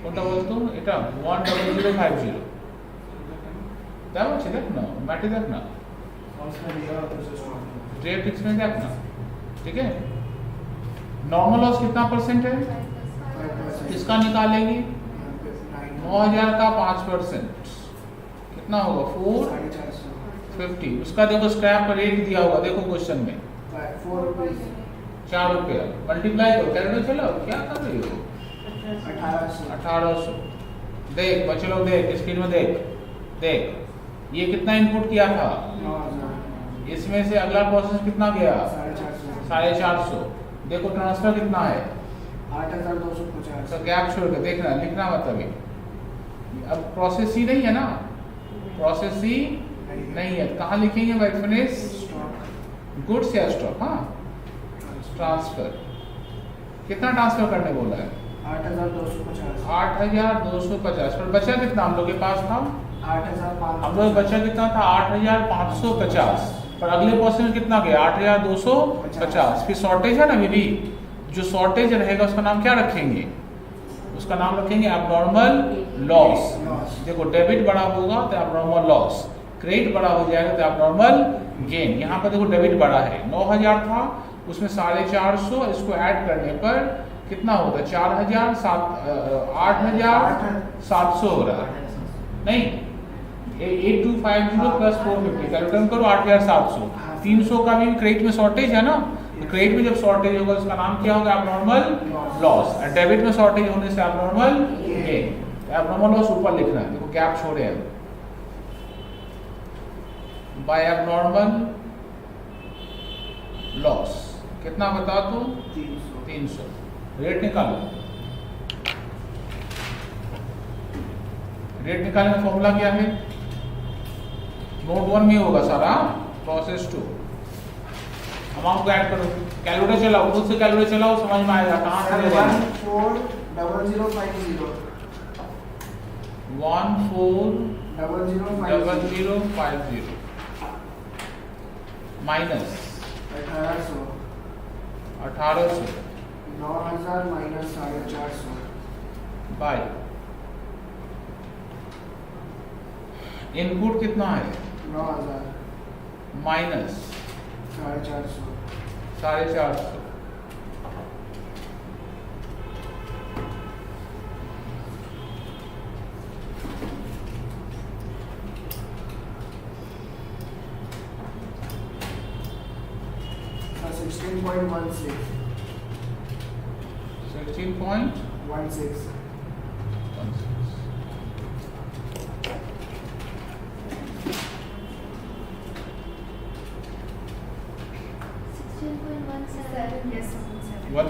কোনটা বলতো? এটা 10050। দেখো দেখ না, ম্যাটে দেখ না, डायरेक्ट एक्सपेंस देख ना। ठीक है, नॉर्मल लॉस कितना परसेंट है? 5%. किसका निकालेंगे? 9,000 का 5% कितना होगा? 450। उसका देखो स्क्रैप का रेट दिया होगा, देखो क्वेश्चन में 4 rupees. 4 रुपया। मल्टीप्लाई करो, कैलकुलेटर चलाओ, क्या कर रही हो? 1800. 1800। देख बच्चे लोग, देख स्क्रीन में देख ये कितना इनपुट किया था? 9,000. इसमें से अगला प्रोसेस कितना गया? 450. 450। देखो ट्रांसफर कितना है? 8,250. तो गैप छोड़ के देखना, लिखना मत अभी। अब प्रोसेस ही नहीं है ना, प्रोसेस ही नहीं है, कहाँ लिखेंगे भाई? Finish Stock. गुड्स या स्टॉक? हाँ, ट्रांसफर। कितना ट्रांसफर करने बोला है? 8,250. 8,250। पर बचा कितना हम लोग के पास था? 8,500. हम लोग बचा कितना था? 8,550। पर अगले प्रोसेस में कितना गया? 8,250। फिर शॉर्टेज है ना अभी भी, जो शॉर्टेज रहेगा उसका नाम क्या रखेंगे? उसका नाम रखेंगे एबनॉर्मल लॉस। देखो डेबिट बड़ा होगा तो एबनॉर्मल लॉस, क्रेडिट बड़ा हो जाएगा तो एबनॉर्मल गेन। यहाँ पर देखो डेबिट बड़ा है, 9,000 था, उसमें 450, इसको ऐड करने पर कितना होता है? 8,700 हो रहा है। नहीं, 8250 प्लस 450 कैलकुलेट करो, 8,700। 300 का भी क्रेडिट में शॉर्टेज है ना, तो क्रेडिट में जब शॉर्टेज होगा उसका नाम क्या होगा? Abnormal loss. और डेबिट में शॉर्टेज होने से एबनॉर्मल गेन। एबनॉर्मल लॉस ऊपर लिखना है, देखो गैप छोड़े हैं। बाय एबनॉर्मल लॉस कितना बता दो? 300। रेट निकालो। रेट निकालने का फॉर्मूला क्या है? नोट 1 में होगा सारा। प्रोसेस 2 अमाउंट को ऐड करो, कैलकुलेटर चलाओ, खुद से कैलकुलेटर चलाओ, समझ में आएगा कहाँ से ले रहे हैं। 140050. 140050 माइनस 1800 9,000 minus 450. बाय इनपुट कितना है? 9,000 माइनस 450. 450। So 16.16. 16.16।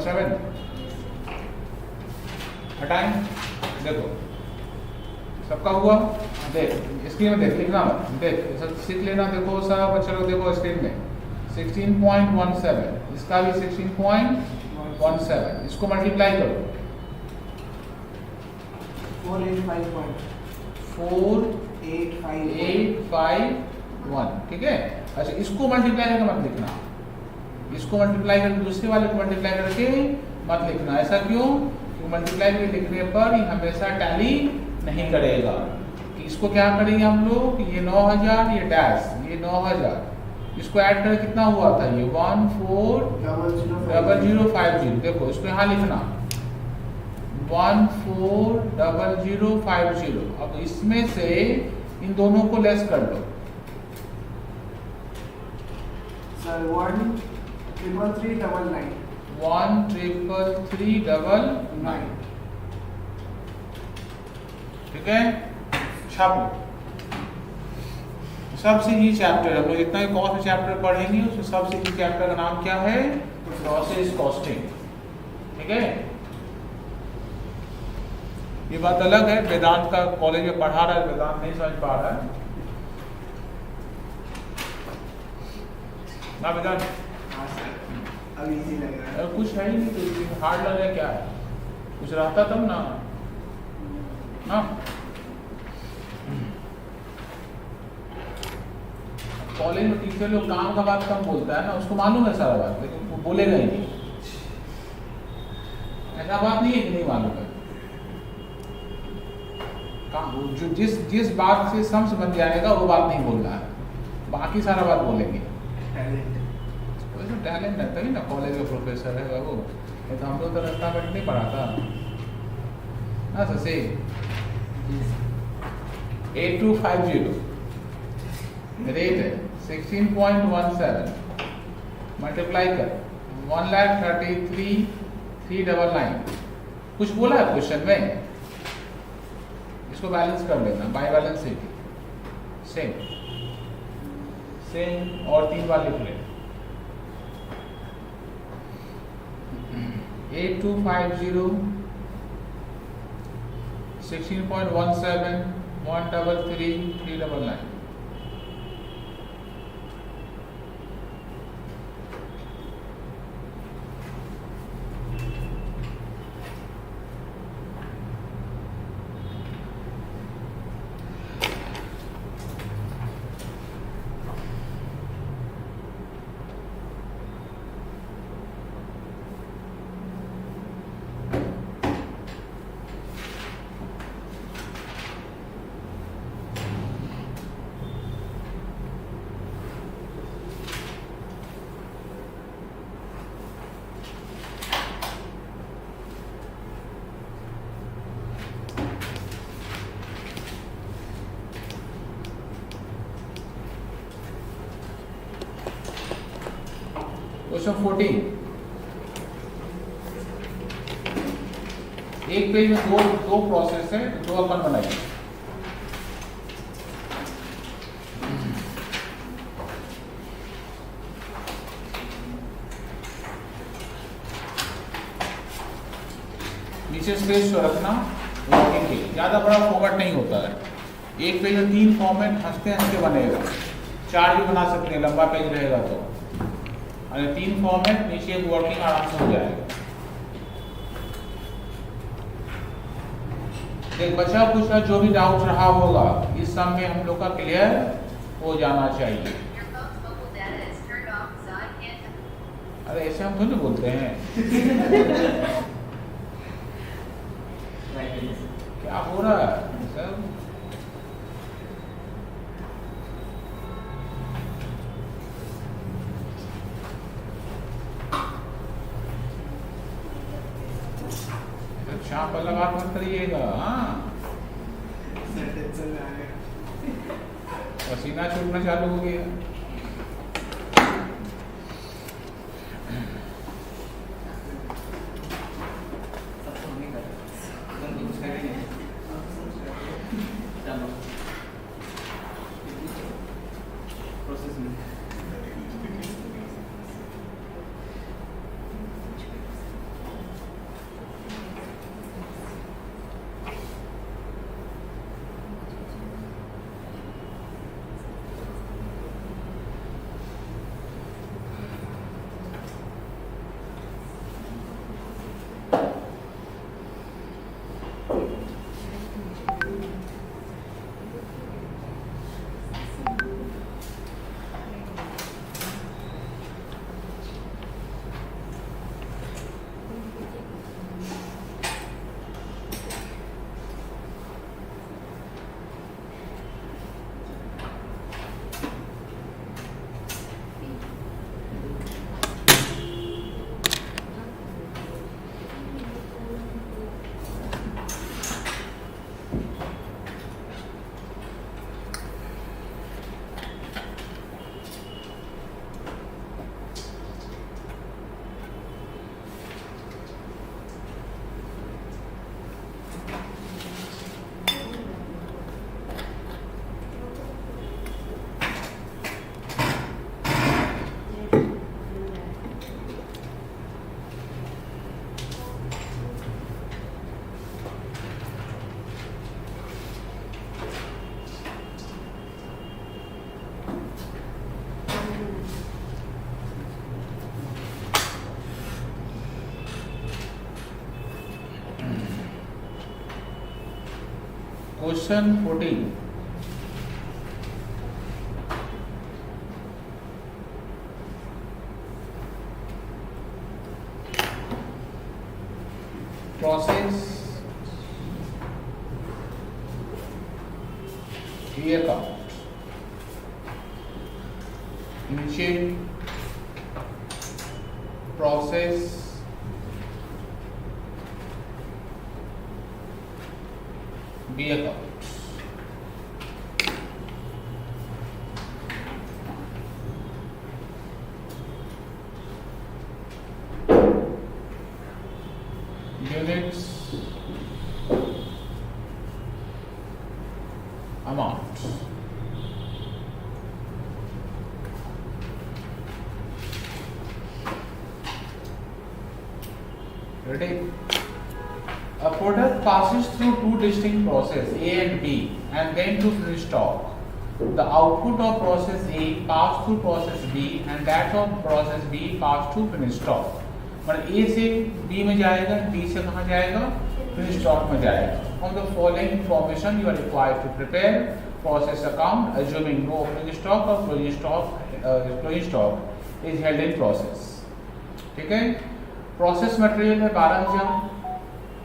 17 हटाएं। देखो सबका हुआ, देख स्क्रीन में देख, लिखना मत, देख सब सीख लेना। देखो सब चलो देखो स्क्रीन में 16.17, इसका भी 16.17, इसको मल्टीप्लाई करो। 485. 485 1, ठीक है। अच्छा, इसको मल्टीप्लाई करके मत लिखना, इसको मल्टीप्लाई करके दूसरे वाले को मल्टीप्लाई करके मत लिखना। ऐसा क्यों? क्योंकि मल्टीप्लाई में लिखने पर ये हमेशा टैली नहीं करेगा। कि इसको क्या करेंगे हम लोग, ये 9000, ये डैश, ये 9000, इसको ऐड करके कितना हुआ था, ये 140050। देखो इसको यहाँ लिखना 140050। अब इसमें से इन दोनों को लेस कर लो। सर 13339 13399, ठीक है। छाप लो। सबसे इजी चैप्टर, हम लोग जितना भी कॉस्ट चैप्टर पढ़ेंगे उसमें सबसे इजी चैप्टर का नाम क्या है, प्रोसेस कॉस्टिंग, ठीक है। ये बात अलग है, वेदांत का कॉलेज में पढ़ा रहा है, वेदांत नहीं समझ पा रहा है ना वेदांत। अब इजी लग रहा है। कुछ है ही नहीं, तो हार्ड लग रहा है, क्या है, कुछ रहता तब ना ना। कॉलेज में टीचर लोग काम का बात कम बोलता है ना, उसको मालूम है सारा बात, लेकिन वो बोलेगा ही नहीं। ऐसा बात नहीं है कि नहीं मालूम है, जो जिस बात से समझ बन जाएगा वो बात नहीं बोल रहा है, बाकी सारा बात बोलेंगे। टैलेंट है तभी ना कॉलेज का प्रोफेसर है बाबू, ये तो हम लोग तो रास्ता में नहीं पढ़ाता ना। ससे 8250 रेट है 16.17, मल्टीप्लाई कर 1,33,399। कुछ बोला है क्वेश्चन में, इसको बैलेंस कर लेना, बाई बैलेंस से सेम और 3 बार लिख ले। 8250 16.17 133,399। क्वेश्चन 14, एक पेज में दो प्रोसेस है, दो अपन बनाइए। नीचे स्पेस तो रखना, वर्किंग के ज्यादा बड़ा फॉर्मेट नहीं होता है। एक पेज में 3 फॉर्मेट हंसते हंसते बनेगा, 4 भी बना सकते हैं, लंबा पेज रहेगा तो। अरे 3 फॉर्मेट, नीचे एक वर्किंग आराम से हो जाएगा। एक बचा पूछा, जो भी डाउट रहा होगा इस सम में हम लोग का क्लियर हो जाना चाहिए। अरे ऐसे हम थोड़ी बोलते हैं। क्या हो रहा है सब? शाम वाला बात मत करिएगा, हाँ पसीना छूटना चालू हो गया। क्वेश्चन 14 प्रोसेस बी अकाउंट नीचे process B account units amount ready? A product passes through two distinct processes A and B and then to finished stock. The output of process A pass through process B and that of process B pass through finished stock. मतलब A से B में जाएगा, B से कहाँ जाएगा? finished stock में जाएगा. From the following information you are required to prepare process account assuming no opening stock or closing stock is held in process. ठीक है? प्रोसेस मटेरियल है 12,000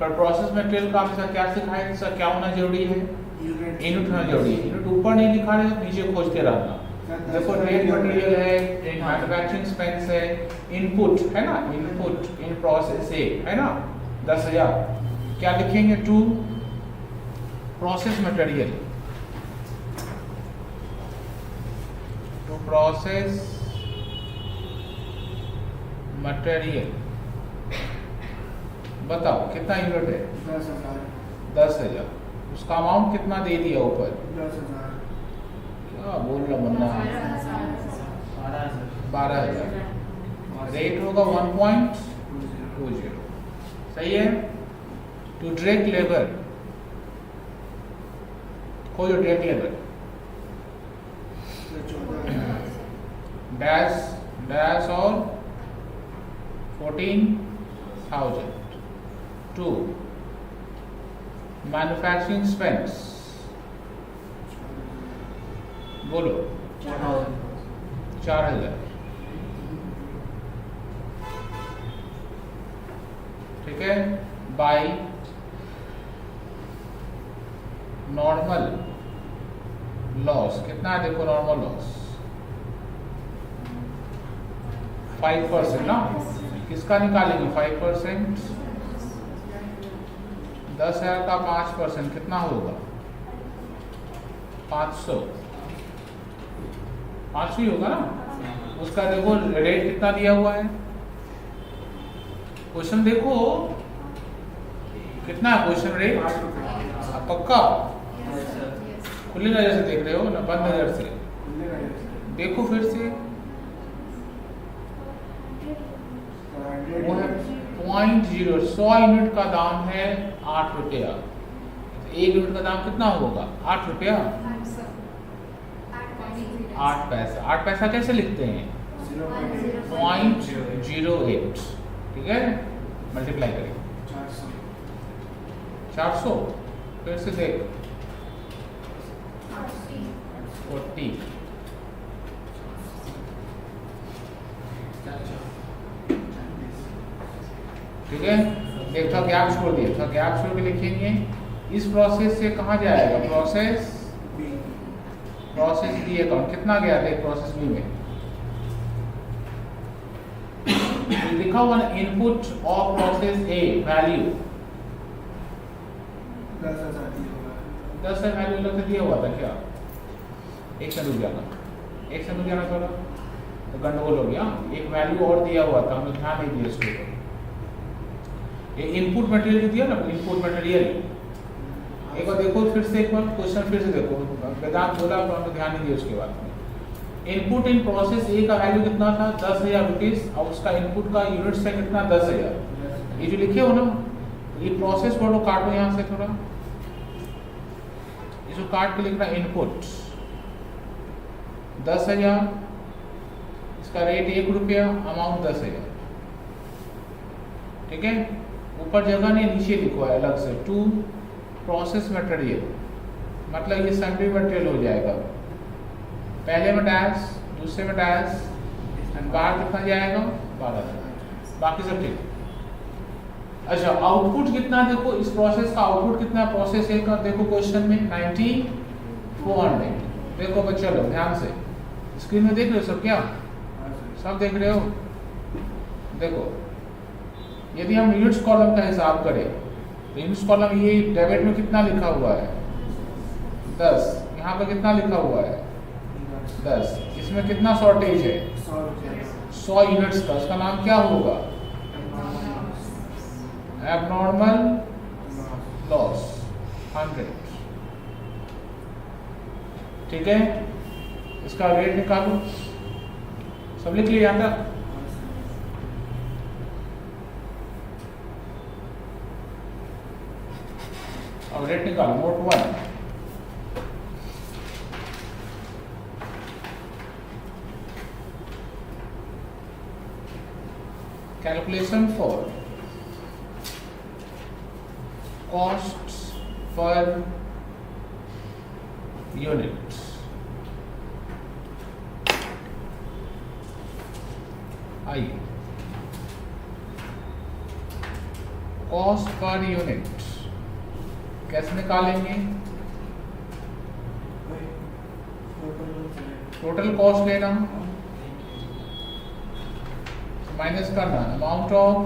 पर प्रोसेस मटेरियल का हमेशा क्या सिखाया सर क्या होना जरूरी है यूनिट होना जरूरी है यूनिट ऊपर नहीं लिखा है तो नीचे खोजते रहना देखो रेट मटेरियल है मैन्युफैक्चरिंग एक्सपेंस है इनपुट है ना इनपुट इन प्रोसेस ए है ना 10,000 क्या लिखेंगे to process material to process material बताओ कितना यूनिट है 10,000 उसका अमाउंट कितना दे दिया ऊपर 10,000 क्या बोल रहा बंदा 12,000 रेट होगा 1.20 सही है टू डायरेक्ट लेबर खोजो डायरेक्ट लेबर डैश और 14,000 2 मैन्युफैक्चरिंग एक्सपेंस बोलो 4,000 ठीक है बाय नॉर्मल लॉस कितना है देखो नॉर्मल लॉस 5% ना किसका निकालेंगे 5% 10,000 का 5% कितना होगा 500 ही होगा ना उसका देखो रेट कितना दिया हुआ है क्वेश्चन देखो कितना है क्वेश्चन रेट पक्का खुली नजर से देख रहे हो ना बंद नजर से देखो फिर से वो है 0.0 100 यूनिट का दाम है 8 रुपया एक यूनिट का दाम कितना होगा 8 रुपया 8 पैसा 8 पैसा कैसे लिखते हैं 0.08 ठीक है मल्टीप्लाई करें 400 फिर से देख 40 ठीक है देखा गैप छोड़ दिया था गैप छोड़ के लिखेंगे इस प्रोसेस से कहाँ जाएगा प्रोसेस बी अकाउंट कितना गया था प्रोसेस बी में लिखा हुआ input of process A value 10 value अलग से दिया हुआ था क्या एक से रुक जाना थोड़ा तो गंडगोल हो गया एक वैल्यू और दिया हुआ था हमने ध्यान नहीं दिया इसके ऊपर ये इनपुट मटेरियल दिया ना इनपुट मटेरियल एक बार देखो फिर से एक बार क्वेश्चन फिर से देखो वेदांत बोला पर हमने ध्यान नहीं दिया उसके बाद में इनपुट इन प्रोसेस ए का वैल्यू कितना था 10,000 रुपीज और उसका इनपुट का यूनिट से कितना 10,000 ये जो लिखे हो ना ये प्रोसेस वर्ड काटो यहाँ से थोड़ा इसको काट के लिखना इनपुट 10,000 इसका रेट 1 रुपया अमाउंट 10,000 ठीक है ऊपर जगह नहीं नीचे लिखो है अलग से टू प्रोसेस मटेरियल मतलब ये सन्ड्री मटेरियल हो जाएगा, पहले में डैश, दूसरे में डैश, बाहर कितना जाएगा 12, बाकी सब ठीक। अच्छा आउटपुट कितना, देखो इस प्रोसेस का आउटपुट कितना, प्रोसेस ए का देखो क्वेश्चन में 9400। देखो बच्चों लोग ध्यान से स्क्रीन में देख रहे हो सब, क्या सब देख रहे हो? देखो यदि हम यूनिट्स कॉलम का हिसाब करें तो यूनिट्स कॉलम ये डेबिट में कितना लिखा हुआ है 10, यहाँ पे कितना लिखा हुआ है 10, इसमें कितना शॉर्टेज है 100 यूनिट्स का, उसका नाम क्या होगा एबनॉर्मल लॉस 100। ठीक है, इसका रेट निकालो, सब लिख लिया था? अब रेट निकालो, note 1 calculation for costs per unit। आइए कॉस्ट पर यूनिट कैसे निकालेंगे? टोटल कॉस्ट लेना, माइनस करना amount of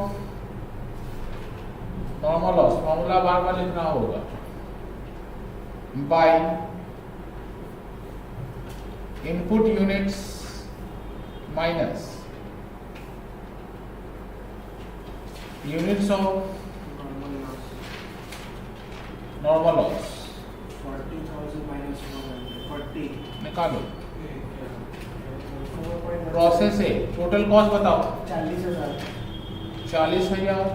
normal loss, formula बार बार लिखना होगा, by input units minus units of normal loss. 40,000 minus 400, 40। निकालो प्रोसेस है, टोटल कॉस्ट बताओ 40,000 40,000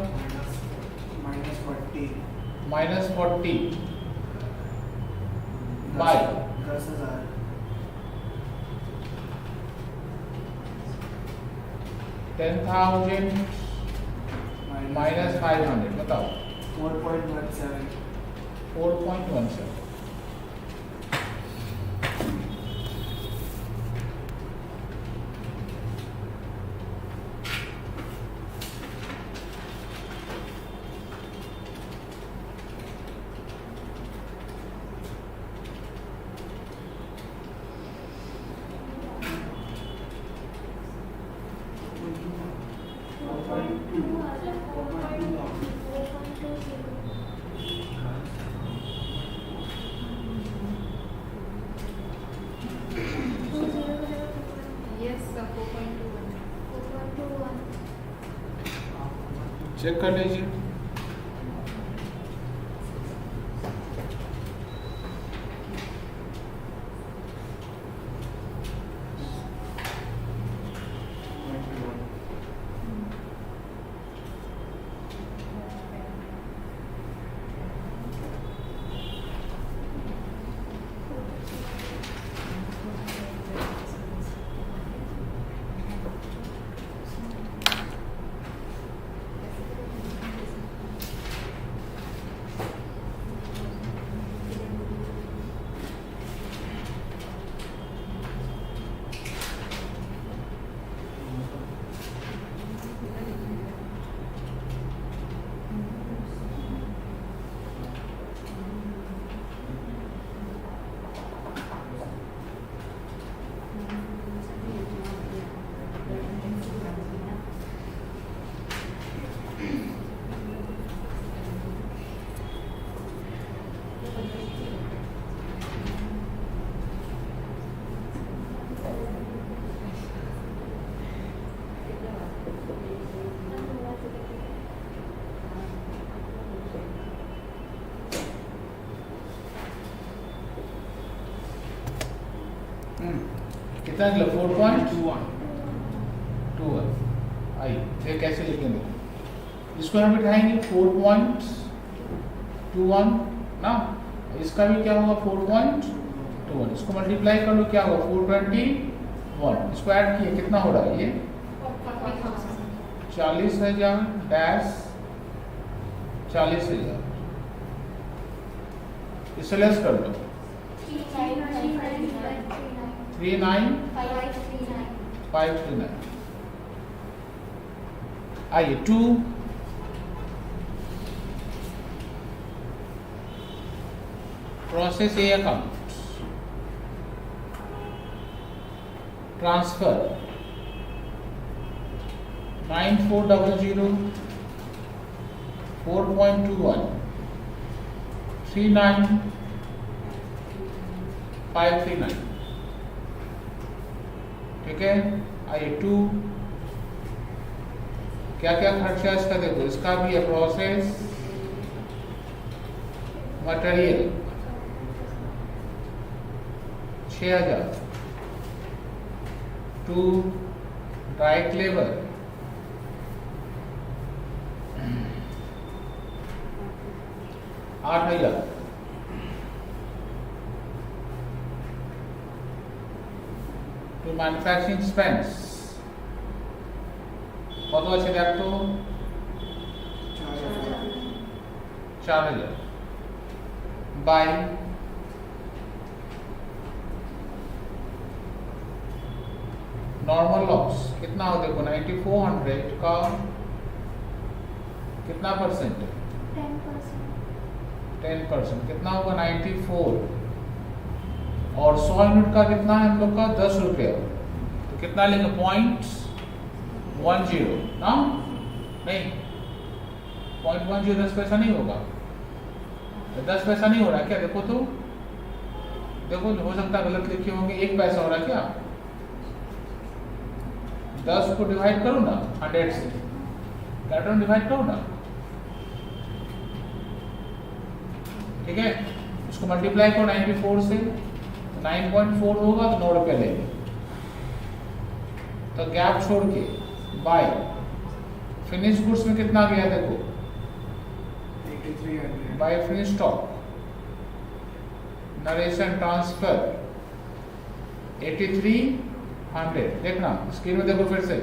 minus 40 बाय 10,000 10,000 माइनस 500 बताओ 4.17 4.17। चेक कर लीजिए। कितना निकला 4.21। आइए ये कैसे लिखेंगे, इसको हम बिठाएंगे 4.21 ना, इसका भी क्या होगा 4.21, इसको मल्टीप्लाई कर लो क्या होगा 421, इसको ऐड किए कितना हो रहा है ये 40,000 डैश 40,000, इसे लेस कर लो 39,539। आइए 2 प्रोसेस ए अकाउंट ट्रांसफर 9400 4.21 39,539। ठीक है, आइए 2 क्या क्या खर्चा इसका देखो, इसका भी है process material 6,000, 2 direct labour 8,000, 2 manufacturing expense কত আছে দেখো 4,000 बाय नॉर्मल लॉस कितना हो देखो 9400 का कितना परसेंट है 10% कितना होगा 94 और 100 यूनिट का कितना है हम लोग का 10 रुपया, तो कितना लेंगे 0.10 ना, नहीं 0.10 10 पैसा नहीं होगा, 10 पैसा नहीं हो रहा क्या, देखो तो देखो हो सकता है गलत लिखे होंगे, 1 पैसा हो रहा क्या, 10 को डिवाइड करो ना 100 से, पैटर्न डिवाइड करो ना, ठीक है, उसको मल्टीप्लाई करो 94 से, 9.4 होगा तो 9 रुपये लेंगे, तो गैप छोड़ के बाय फिनिश गुड्स में कितना गया देखो 8300 by finish stock narration transfer 8300, देखना स्क्रीन में देखो, फिर से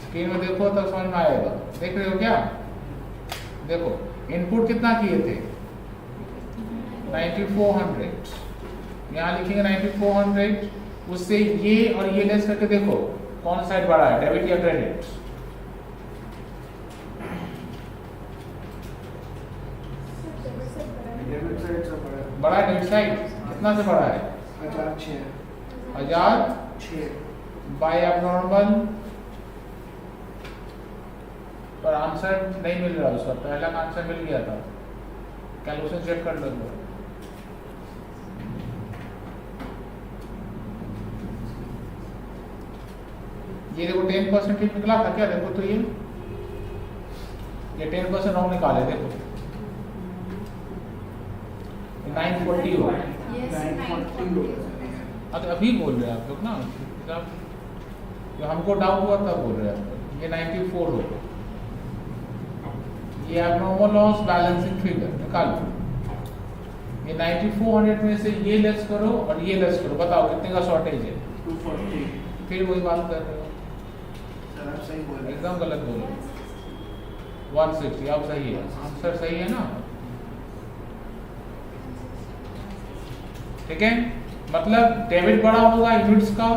स्क्रीन में देखो तो समझ में आएगा, देख रहे हो क्या, देखो इनपुट कितना किए थे 9400, यहाँ लिखेंगे 9400, उससे ये और ये लेस करके देखो कौन साइड बड़ा है, डेबिट या क्रेडिट, डेबिट साइड से बड़ा है डेबिट साइड, कितना से बड़ा है 1006 बाय एबनॉर्मल, पर आंसर नहीं मिल रहा, उसका पहला का आंसर मिल गया था, कैलकुलेशन चेक कर लो, ये देखो 10% ठीक निकला था क्या, देखो तो ये 10% रॉन्ग निकाले, देखो 940 हो, 940 तो अभी बोल रहे हैं आप लोग ना, जो हमको डाउट हुआ तब बोल रहे हैं, ये 94 हो, ये एबनॉर्मल लॉस बैलेंसिंग फिगर निकालो, ये 9400 में से ये लेस करो और ये लेस करो, बताओ कितने का शॉर्टेज है, 240 फिर वही बात कर रहे हो, सर आप सही बोल रहे हैं, एकदम गलत बोल रहे हो, 160 अब सही है, आंसर सही है ना, ठीक है, मतलब डेबिट बड़ा होगा यूनिट्स का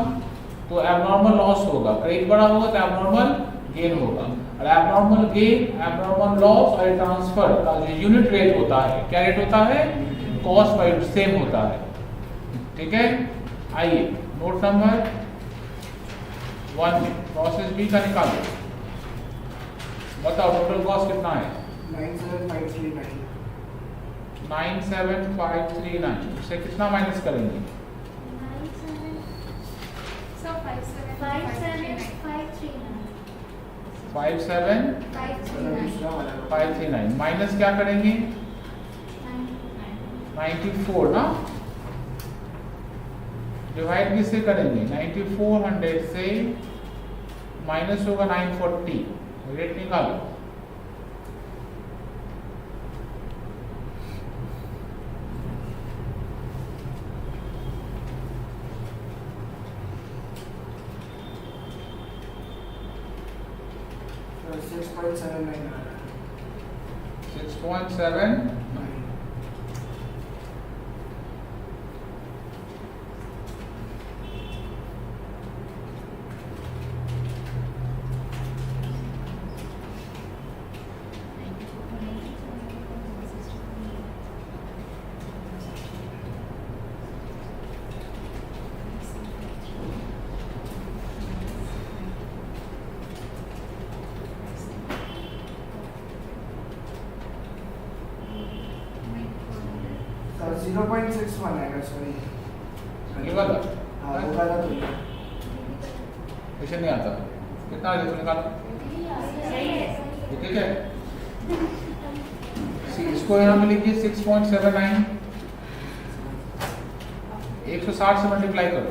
तो एबनॉर्मल लॉस होगा, क्रेडिट बड़ा होगा तो एबनॉर्मल गेन होगा, और एबनॉर्मल गेन एबनॉर्मल लॉस और ट्रांसफर का जो यूनिट रेट होता है, क्या रेट होता है, कॉस्ट पर यूनिट सेम होता है, ठीक है, आइए नोट नंबर 1 में प्रोसेस बी का निकालो, बताओ टोटल कॉस्ट कितना है 97539, उससे कितना माइनस करेंगे 57,539 माइनस क्या करेंगे 94 ना, डिवाइड किससे करेंगे 9400 से माइनस होगा 940, रेट निकालो, सर 6.79 आ रहा है 6.7 0.61 आएगा, सॉरी। ये वाला हाँ, वो वाला तो क्वेश्चन नहीं आता, कितना आ गया निकालो, ठीक है। इसको यहाँ में लिखिए 6.79, 160 से मल्टीप्लाई करो,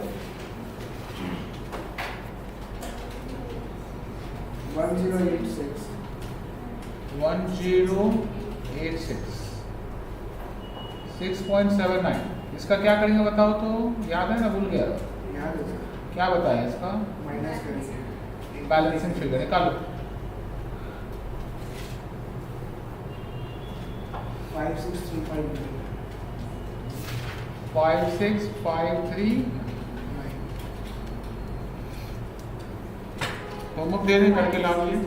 1086 1086 6.79। इसका क्या करेंगे बताओ तो, याद है ना, भूल गया, याद है सर, क्या बताया इसका, माइनस करेंगे बैलेंसिंग फिगर निकालो, 5653 5653। होमवर्क दे रहे हैं, करके लाओगे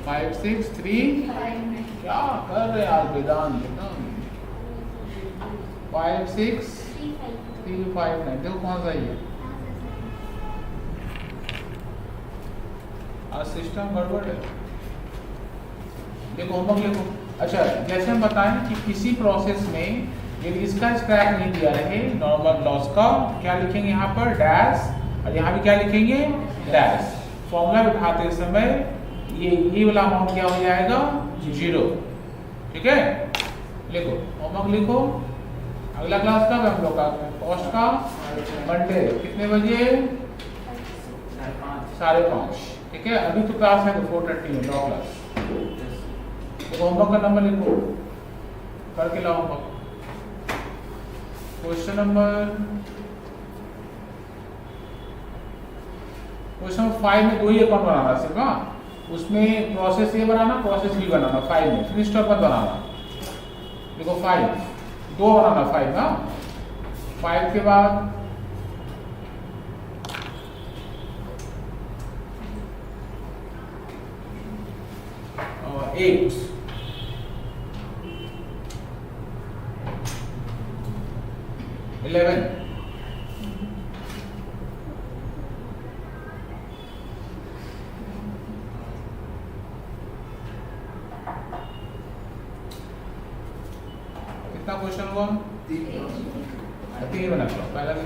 563। क्या कर रहे हैं यार वेदांत, 56359। देखो कौन सा ये, आज सिस्टम गड़बड़ है। देखो होमवर्क लिखो। अच्छा, जैसे हम बताएं कि किसी प्रोसेस में यदि इसका स्क्रैप नहीं दिया रहे नॉर्मल लॉस का, क्या लिखेंगे यहाँ पर, डैश, और यहाँ भी क्या लिखेंगे, डैश। फॉर्मूला बिठाते समय ये वाला अमाउंट क्या हो जाएगा, 0, ठीक है। लिखो, होमवर्क लिखो। अगला क्लास का हम लोग का कॉस्ट का मंडे कितने बजे, 5:30, ठीक है। अभी तो क्लास है तो 4:30 में लॉ क्लास। तो होमवर्क का नंबर लिखो, करके लाओ होमवर्क। क्वेश्चन नंबर 5 में 2 ही अकाउंट बनाना सिर्फ, हाँ। उसमें प्रोसेस ए बनाना, प्रोसेस बी बनाना, 5 में फिर स्टॉक मत बनाना। देखो 5 2 बनाना, 5 ना, 5 के बाद 8, 11, कितना क्वेश्चन हुआ, 3 बना लो पहला से।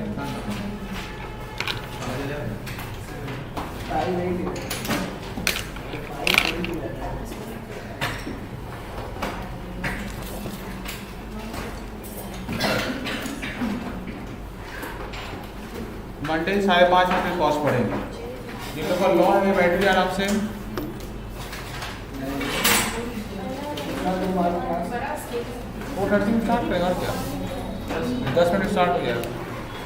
मंडे 5:30 में कॉस्ट पड़ेगी। जिन लोग का लॉ है बैठ गया आराम से। 4:30 में स्टार्ट करेगा और क्या, 10 मिनट स्टार्ट हो जाएगा।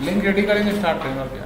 लिंक रेडी करेंगे, स्टार्ट करेंगे और क्या।